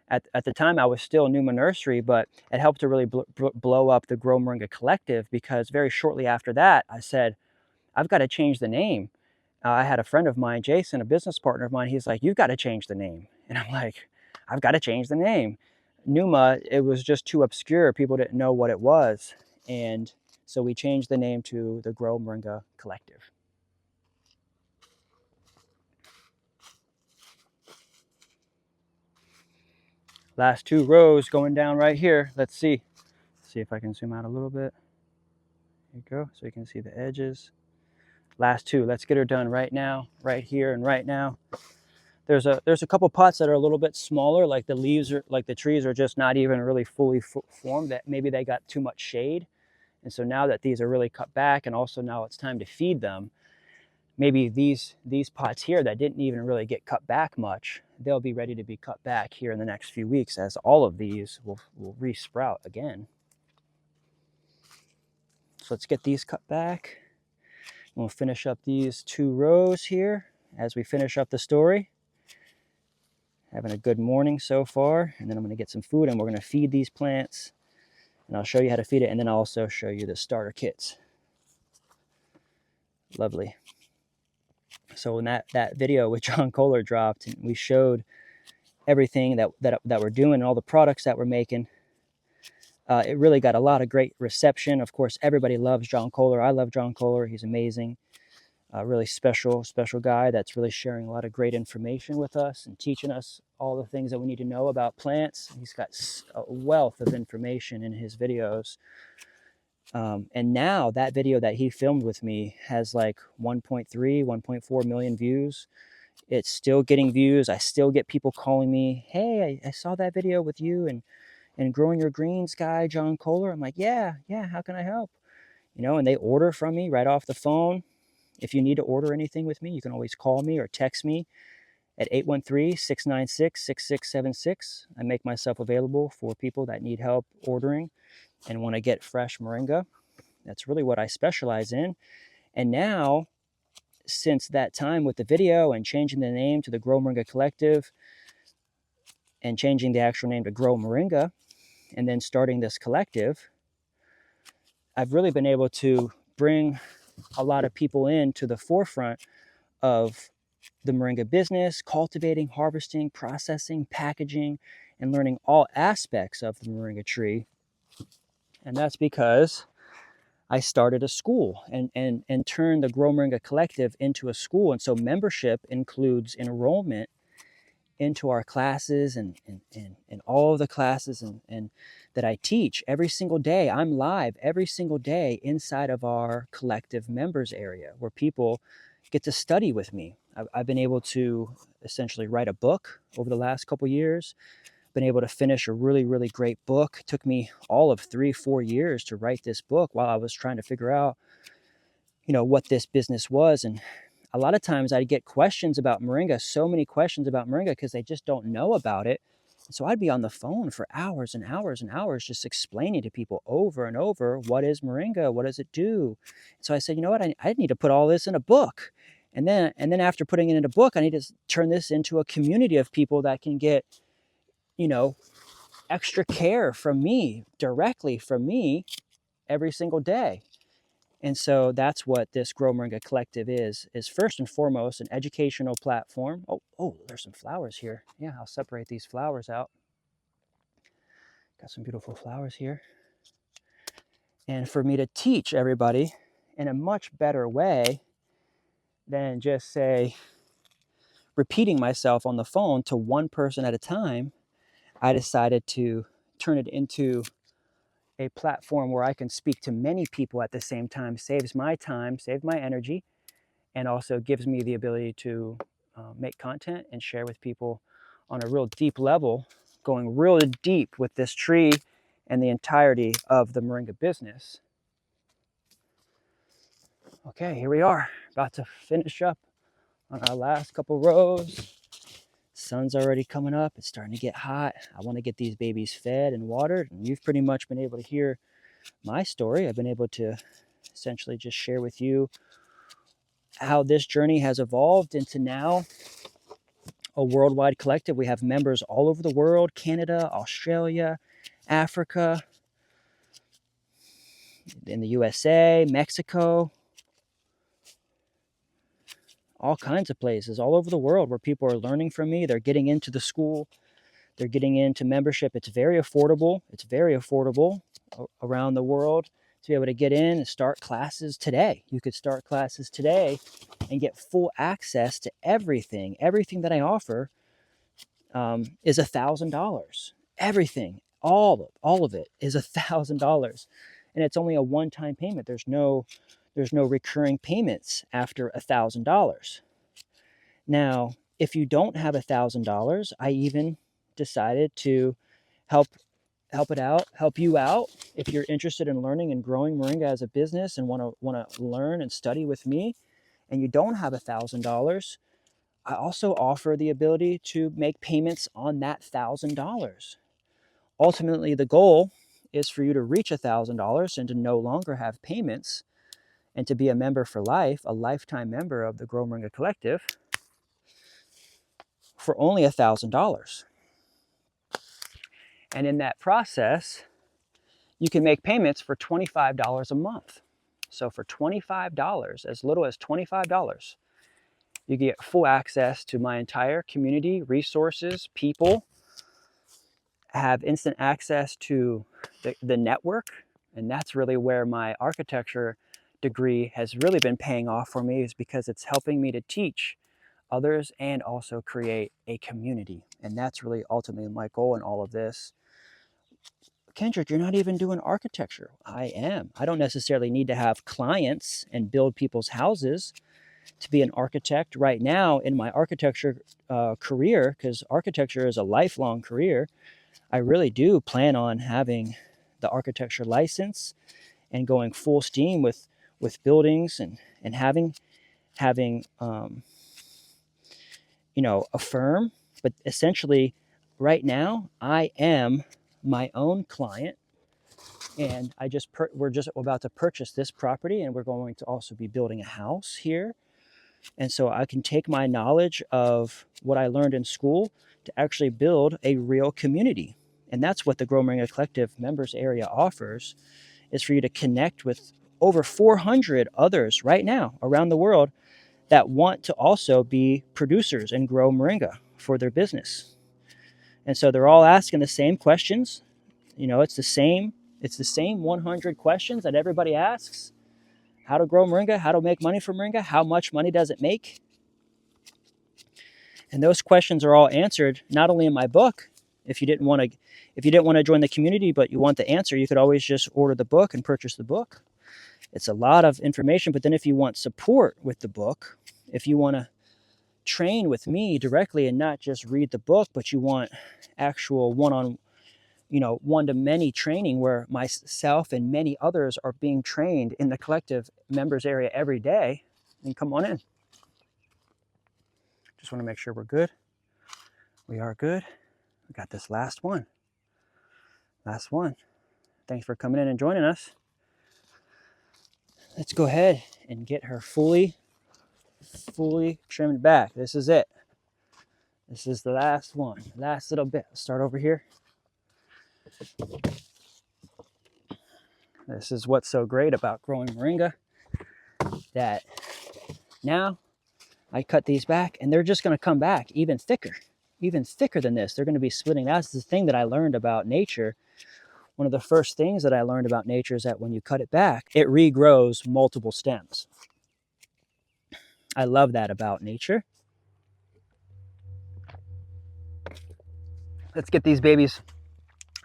At the time, I was still Numa Nursery, but it helped to really blow up the Grow Moringa Collective, because very shortly after that, I said, I've got to change the name. I had a friend of mine, Jason, a business partner of mine, he's like, "You've got to change the name." And I'm like, I've got to change the name. Numa, it was just too obscure. People didn't know what it was. And so we changed the name to the Grow Moringa Collective. Last 2 rows going down right here. Let's see if I can zoom out a little bit. There you go, so you can see the edges. Last 2. Let's get her done right now, right here and right now. There's a couple pots that are a little bit smaller, like the leaves are, like the trees are just not even really fully formed, that maybe they got too much shade. And so now that these are really cut back, and also now it's time to feed them, maybe these pots here that didn't even really get cut back much, they'll be ready to be cut back here in the next few weeks, as all of these will re-sprout again. So let's get these cut back. We'll finish up these 2 rows here as we finish up the story. Having a good morning so far, and then I'm going to get some food, and we're going to feed these plants, and I'll show you how to feed it, and then I'll also show you the starter kits. Lovely. So when that video with John Kohler dropped, and we showed everything that we're doing and all the products that we're making, it really got a lot of great reception. Of course, everybody loves John Kohler. I love John Kohler. He's amazing. A really special guy that's really sharing a lot of great information with us and teaching us all the things that we need to know about plants. He's got a wealth of information in his videos. And now that video that he filmed with me has like 1.3, 1.4 million views. It's still getting views. I still get people calling me, hey, I saw that video with you and Growing Your Greens guy, John Kohler. I'm like, yeah, how can I help? You know, and they order from me right off the phone. If you need to order anything with me, you can always call me or text me at 813-696-6676. I make myself available for people that need help ordering and want to get fresh moringa. That's really what I specialize in. And now, since that time with the video and changing the name to the Grow Moringa Collective and changing the actual name to Grow Moringa and then starting this collective, I've really been able to bring a lot of people into the forefront of the moringa business, cultivating, harvesting, processing, packaging, and learning all aspects of the moringa tree. And that's because I started a school and turned the Grow Moringa Collective into a school. And so membership includes enrollment into our classes and all of the classes and that I teach every single day. I'm live every single day inside of our collective members area where people get to study with me. I've been able to essentially write a book over the last couple years, been able to finish a really, really great book. It took me all of 3-4 years to write this book while I was trying to figure out, you know, what this business was. And a lot of times I'd get questions about moringa, so many questions about moringa because they just don't know about it. So I'd be on the phone for hours and hours and hours just explaining to people over and over, what is moringa? What does it do? So I said, you know what? I need to put all this in a book. And then after putting it in a book, I need to turn this into a community of people that can get, you know, extra care from me, directly from me every single day. And so that's what this Grow Moringa Collective is first and foremost an educational platform. Oh, there's some flowers here. Yeah, I'll separate these flowers out. Got some beautiful flowers here. And for me to teach everybody in a much better way than just say repeating myself on the phone to one person at a time, I decided to turn it into a platform where I can speak to many people at the same time, saves my time, saves my energy, and also gives me the ability to make content and share with people on a real deep level, going really deep with this tree and the entirety of the moringa business. Okay, here we are, about to finish up on our last couple rows. Sun's already coming up. It's starting to get hot. I want to get these babies fed and watered. And you've pretty much been able to hear my story. I've been able to essentially just share with you how this journey has evolved into now a worldwide collective. We have members all over the world, Canada, Australia, Africa, in the USA, Mexico, all kinds of places all over the world where people are learning from me. They're getting into the school. They're getting into membership. It's very affordable. It's very affordable around the world to be able to get in and start classes today. You could start classes today and get full access to everything. Everything that I offer is $1,000. Everything, all of it is $1,000, and it's only a one-time payment. There's no recurring payments after $1,000. Now, if you don't have $1,000, I even decided to help you out. If you're interested in learning and growing moringa as a business and want to learn and study with me, and you don't have $1,000, I also offer the ability to make payments on that $1,000. Ultimately, the goal is for you to reach $1,000 and to no longer have payments and to be a member for life, a lifetime member of the Grow Moringa Collective for only $1,000. And in that process, you can make payments for $25 a month. So for $25, as little as $25, You get full access to my entire community, resources, people, have instant access to the network. And that's really where my architecture degree has really been paying off for me, is because it's helping me to teach others and also create a community. And that's really ultimately my goal in all of this. Kendrick, you're not even doing architecture. I am. I don't necessarily need to have clients and build people's houses to be an architect right now in my architecture career, because architecture is a lifelong career. I really do plan on having the architecture license and going full steam with buildings and having a firm. But essentially, right now, I am my own client, and we're just about to purchase this property, and we're going to also be building a house here. And so I can take my knowledge of what I learned in school to actually build a real community. And that's what the Grow Moringa Collective members area offers, is for you to connect with over 400 others right now around the world that want to also be producers and grow moringa for their business. And so they're all asking the same questions. It's the same 100 questions that everybody asks. How to grow moringa, how to make money from moringa, how much money does it make? And those questions are all answered not only in my book. If you didn't want to join the community, but you want the answer, you could always just order the book and purchase the book. It's a lot of information. But then if you want support with the book, if you want to train with me directly and not just read the book, but you want actual one-to-many training where myself and many others are being trained in the collective members area every day, then come on in. Just want to make sure we're good. We are good. We got this last one. Thanks for coming in and joining us. Let's go ahead and get her fully trimmed back. This is it. This is the last one, last little bit. Let's start over here. This is what's so great about growing moringa, that now I cut these back and they're just going to come back even thicker than this. They're going to be splitting. That's the thing that I learned about nature. One of the first things that I learned about nature is that when you cut it back, it regrows multiple stems. I love that about nature. Let's get these babies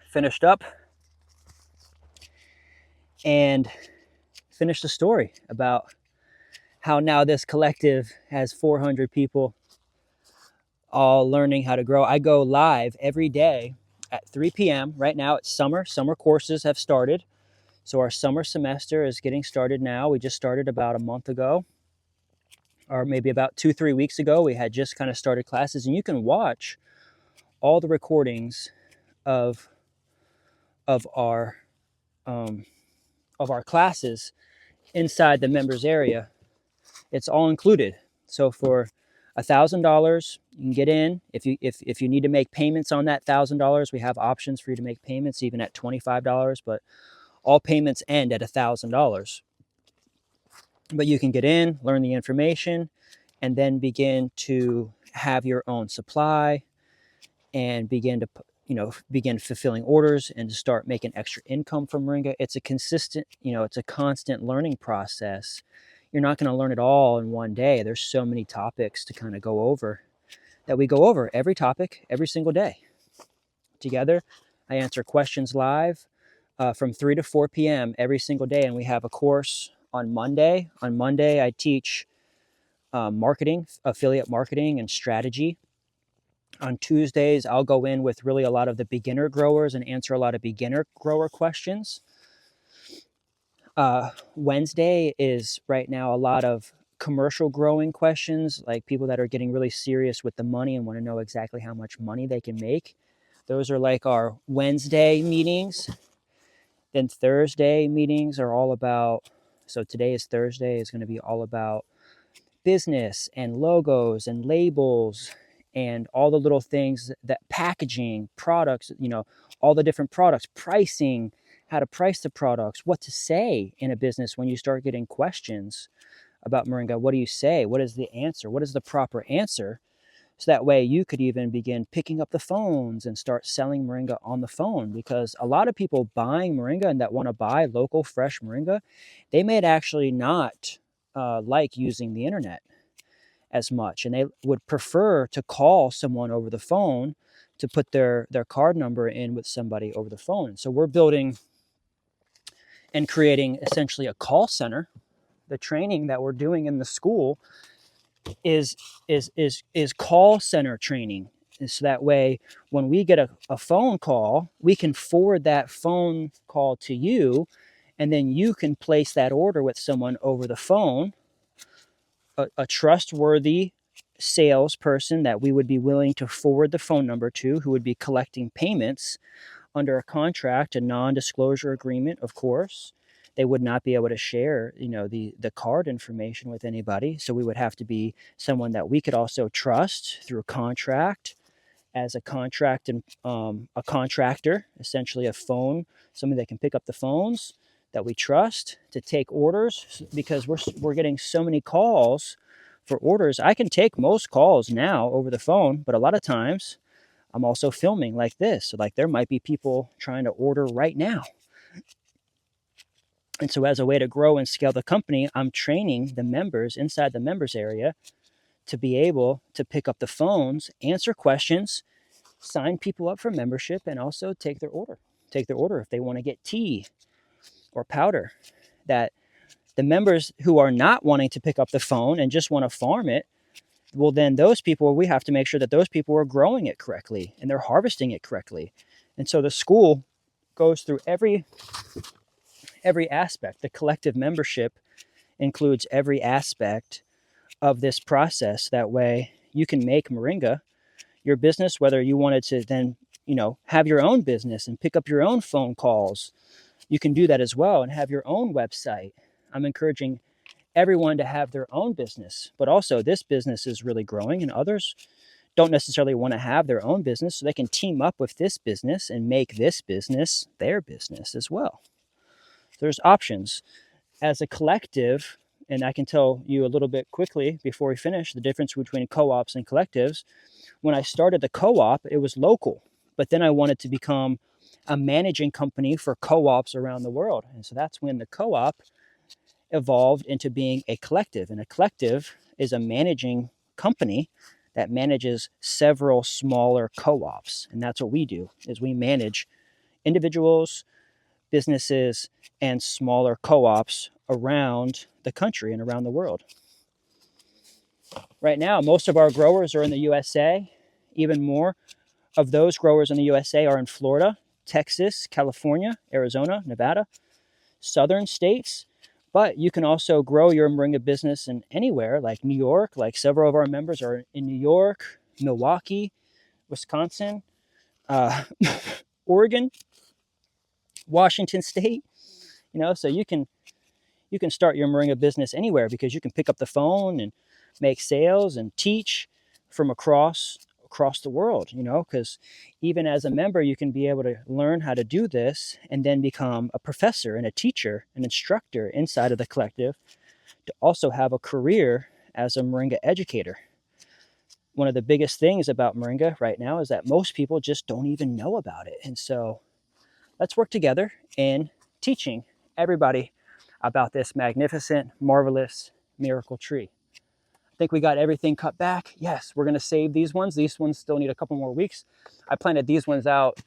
finished up and finish the story about how now this collective has 400 people all learning how to grow. I go live every day at 3 p.m. Right now it's summer. Summer courses have started. So our summer semester is getting started now. We just started about a month ago, or maybe about 2-3 weeks ago. We had just kind of started classes, and you can watch all the recordings of our classes inside the members area. It's all included. So for $1,000, you can get in. If you need to make payments on that $1,000, we have options for you to make payments even at $25, but all payments end at $1,000. But you can get in, learn the information, and then begin to have your own supply and begin fulfilling orders and to start making extra income from moringa. It's a constant learning process. You're not going to learn it all in one day. There's so many topics to kind of go over, that we go over every topic every single day together. I answer questions live from 3 to 4 p.m. every single day. And we have a course on Monday. On Monday, I teach marketing, affiliate marketing and strategy. On Tuesdays, I'll go in with really a lot of the beginner growers and answer a lot of beginner grower questions. Wednesday is right now a lot of commercial growing questions, like people that are getting really serious with the money and want to know exactly how much money they can make. Those are like our Wednesday meetings. Then Thursday meetings are all about, so today is Thursday, is going to be all about business and logos and labels and all the little things that packaging, products, all the different products, pricing, how to price the products, what to say in a business when you start getting questions about moringa, what do you say? What is the answer? What is the proper answer? So that way you could even begin picking up the phones and start selling moringa on the phone, because a lot of people buying moringa and that want to buy local fresh moringa, they may actually not like using the internet as much, and they would prefer to call someone over the phone to put their card number in with somebody over the phone. So we're building and creating essentially a call center. The training that we're doing in the school is call center training. And so that way, when we get a phone call, we can forward that phone call to you, and then you can place that order with someone over the phone, a trustworthy salesperson that we would be willing to forward the phone number to, who would be collecting payments under a contract, a non-disclosure agreement, of course. They would not be able to share, the card information with anybody. So we would have to be someone that we could also trust through a contract, as a contract and a contractor, essentially a phone, somebody that can pick up the phones that we trust to take orders, because we're getting so many calls for orders. I can take most calls now over the phone, but a lot of times I'm also filming like this. So like there might be people trying to order right now. And so as a way to grow and scale the company, I'm training the members inside the members area to be able to pick up the phones, answer questions, sign people up for membership, and also take their order. Take their order if they want to get tea or powder. That the members who are not wanting to pick up the phone and just want to farm it, well, then those people, we have to make sure that those people are growing it correctly and they're harvesting it correctly. And so the school goes through every aspect. The collective membership includes every aspect of this process. That way you can make Moringa your business, whether you wanted to then, have your own business and pick up your own phone calls. You can do that as well and have your own website. I'm encouraging everyone to have their own business, but also this business is really growing and others don't necessarily want to have their own business, so they can team up with this business and make this business their business as well. There's options as a collective. And I can tell you a little bit quickly before we finish the difference between co-ops and collectives. When I started the co-op, it was local, but then I wanted to become a managing company for co-ops around the world. And so that's when the co-op evolved into being a collective. And a collective is a managing company that manages several smaller co-ops. And that's what we do, is we manage individuals, businesses, and smaller co-ops around the country and around the world. Right now, most of our growers are in the USA. Even more of those growers in the USA are in Florida, Texas, California, Arizona, Nevada, southern states. But you can also grow your Moringa business in anywhere, like New York. Like several of our members are in New York, Milwaukee, Wisconsin, Oregon, Washington State. So you can start your Moringa business anywhere, because you can pick up the phone and make sales and teach from across the world, because even as a member, you can be able to learn how to do this and then become a professor and a teacher, an instructor inside of the collective, to also have a career as a Moringa educator. One of the biggest things about Moringa right now is that most people just don't even know about it. And so let's work together in teaching everybody about this magnificent, marvelous miracle tree. I think we got everything cut back. Yes, we're going to save these ones. These ones still need a couple more weeks. I planted these ones out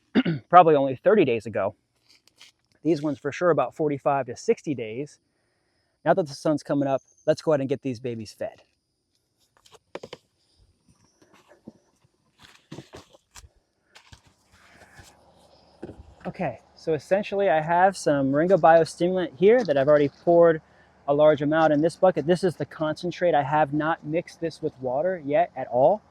probably only 30 days ago. These ones for sure about 45 to 60 days. Now that the sun's coming up, let's go ahead and get these babies fed. Okay, so essentially I have some Moringa biostimulant here that I've already poured a large amount in this bucket. This is the concentrate. I have not mixed this with water yet at all.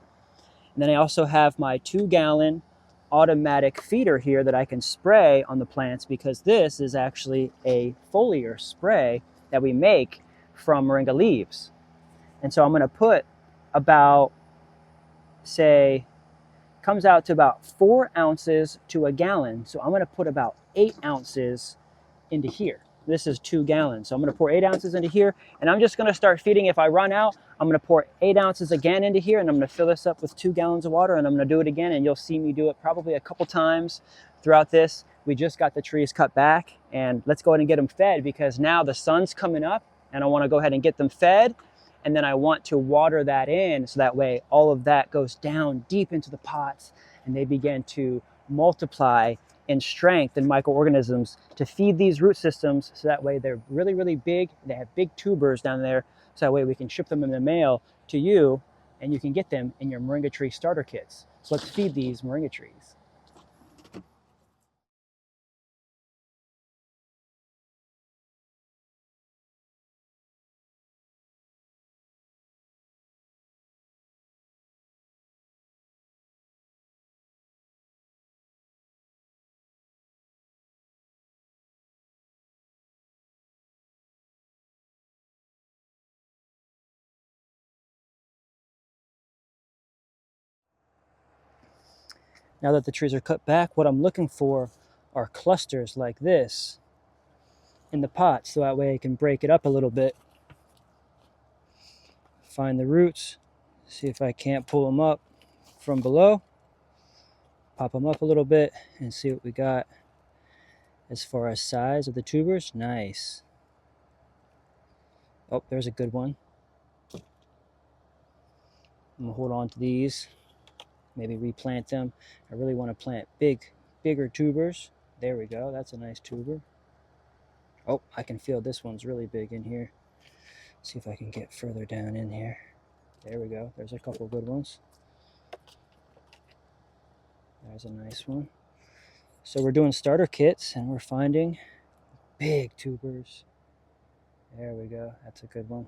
And then I also have my 2-gallon automatic feeder here that I can spray on the plants, because this is actually a foliar spray that we make from Moringa leaves. And so I'm going to put about, say, comes out to about 4 ounces to a gallon. So I'm going to put about 8 ounces into here. This is 2 gallons. So I'm going to pour 8 ounces into here, and I'm just going to start feeding. If I run out, I'm going to pour 8 ounces again into here, and I'm going to fill this up with 2 gallons of water, and I'm going to do it again, and you'll see me do it probably a couple times throughout this. We just got the trees cut back, and let's go ahead and get them fed, because now the sun's coming up, and I want to go ahead and get them fed, and then I want to water that in, so that way all of that goes down deep into the pots, and they begin to multiply in strength and microorganisms to feed these root systems, so that way they're really, really big. They have big tubers down there, so that way we can ship them in the mail to you, and you can get them in your moringa tree starter kits. So let's feed these moringa trees. Now that the trees are cut back, what I'm looking for are clusters like this in the pot, so that way I can break it up a little bit. Find the roots, see if I can't pull them up from below. Pop them up a little bit and see what we got as far as size of the tubers. Nice. Oh, there's a good one. I'm gonna hold on to these, maybe replant them. I really want to plant bigger tubers. There we go, that's a nice tuber. Oh, I can feel this one's really big in here. See if I can get further down in here. There we go, there's a couple good ones. There's a nice one. So we're doing starter kits, and we're finding big tubers. There we go, that's a good one.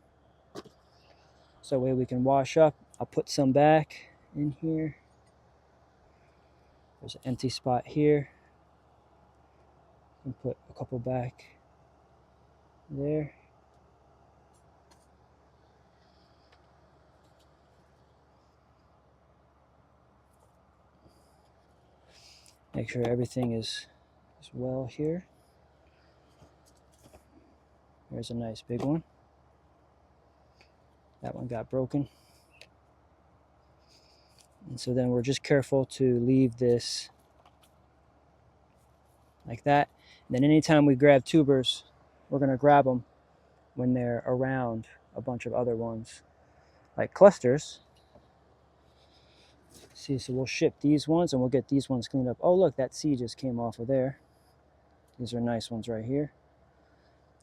So that way we can wash up. I'll put some back in here. There's an empty spot here. And put a couple back there. Make sure everything is well here. There's a nice big one. That one got broken. And so then we're just careful to leave this like that. And then anytime we grab tubers, we're going to grab them when they're around a bunch of other ones, like clusters. See, so we'll ship these ones, and we'll get these ones cleaned up. Oh, look, that seed just came off of there. These are nice ones right here.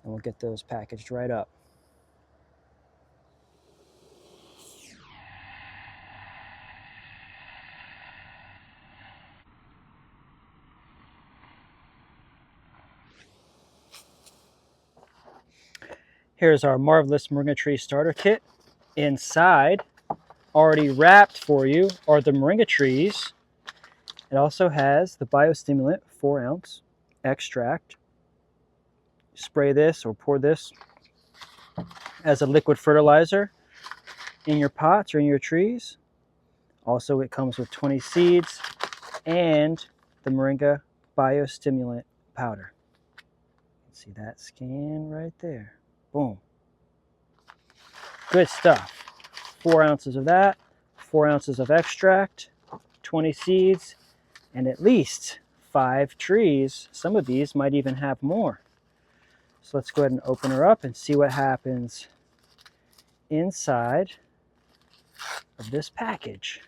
And we'll get those packaged right up. Here's our marvelous moringa tree starter kit. Inside, already wrapped for you, are the moringa trees. It also has the biostimulant 4-ounce extract. Spray this or pour this as a liquid fertilizer in your pots or in your trees. Also, it comes with 20 seeds and the Moringa biostimulant powder. See that scan right there. Boom. Good stuff. 4 ounces of that, 4 ounces of extract, 20 seeds, and at least 5 trees. Some of these might even have more. So let's go ahead and open her up and see what happens inside of this package.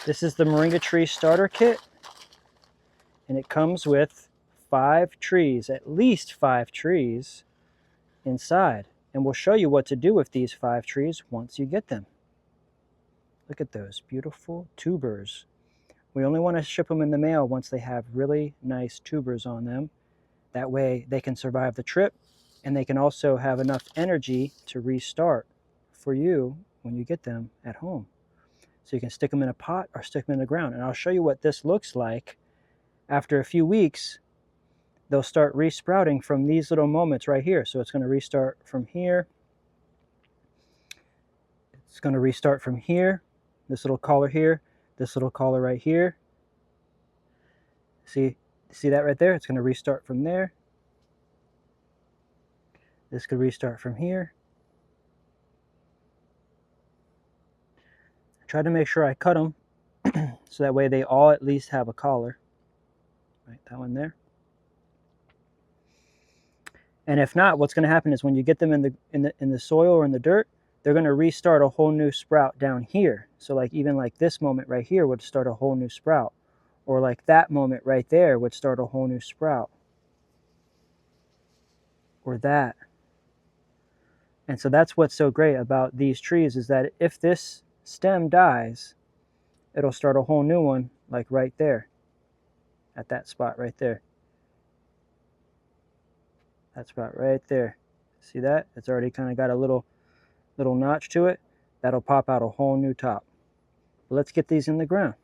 This is the Moringa Tree Starter Kit, and it comes with 5 trees, at least 5 trees inside. And we'll show you what to do with these 5 trees once you get them. Look at those beautiful tubers. We only want to ship them in the mail once they have really nice tubers on them. That way they can survive the trip, and they can also have enough energy to restart for you when you get them at home. So you can stick them in a pot or stick them in the ground. And I'll show you what this looks like. After a few weeks, they'll start resprouting from these little moments right here. So it's going to restart from here. It's going to restart from here, this little collar here, this little collar right here. See that right there? It's going to restart from there. This could restart from here. I try to make sure I cut them so that way they all at least have a collar. Right, that one there. And if not, what's going to happen is when you get them in the soil or in the dirt, they're going to restart a whole new sprout down here. So like even like this moment right here would start a whole new sprout, or like that moment right there would start a whole new sprout, or that. And so that's what's so great about these trees, is that if this stem dies, it'll start a whole new one like right there at that spot right there. That spot right there. See that? It's already kind of got a little notch to it. That'll pop out a whole new top. But let's get these in the ground.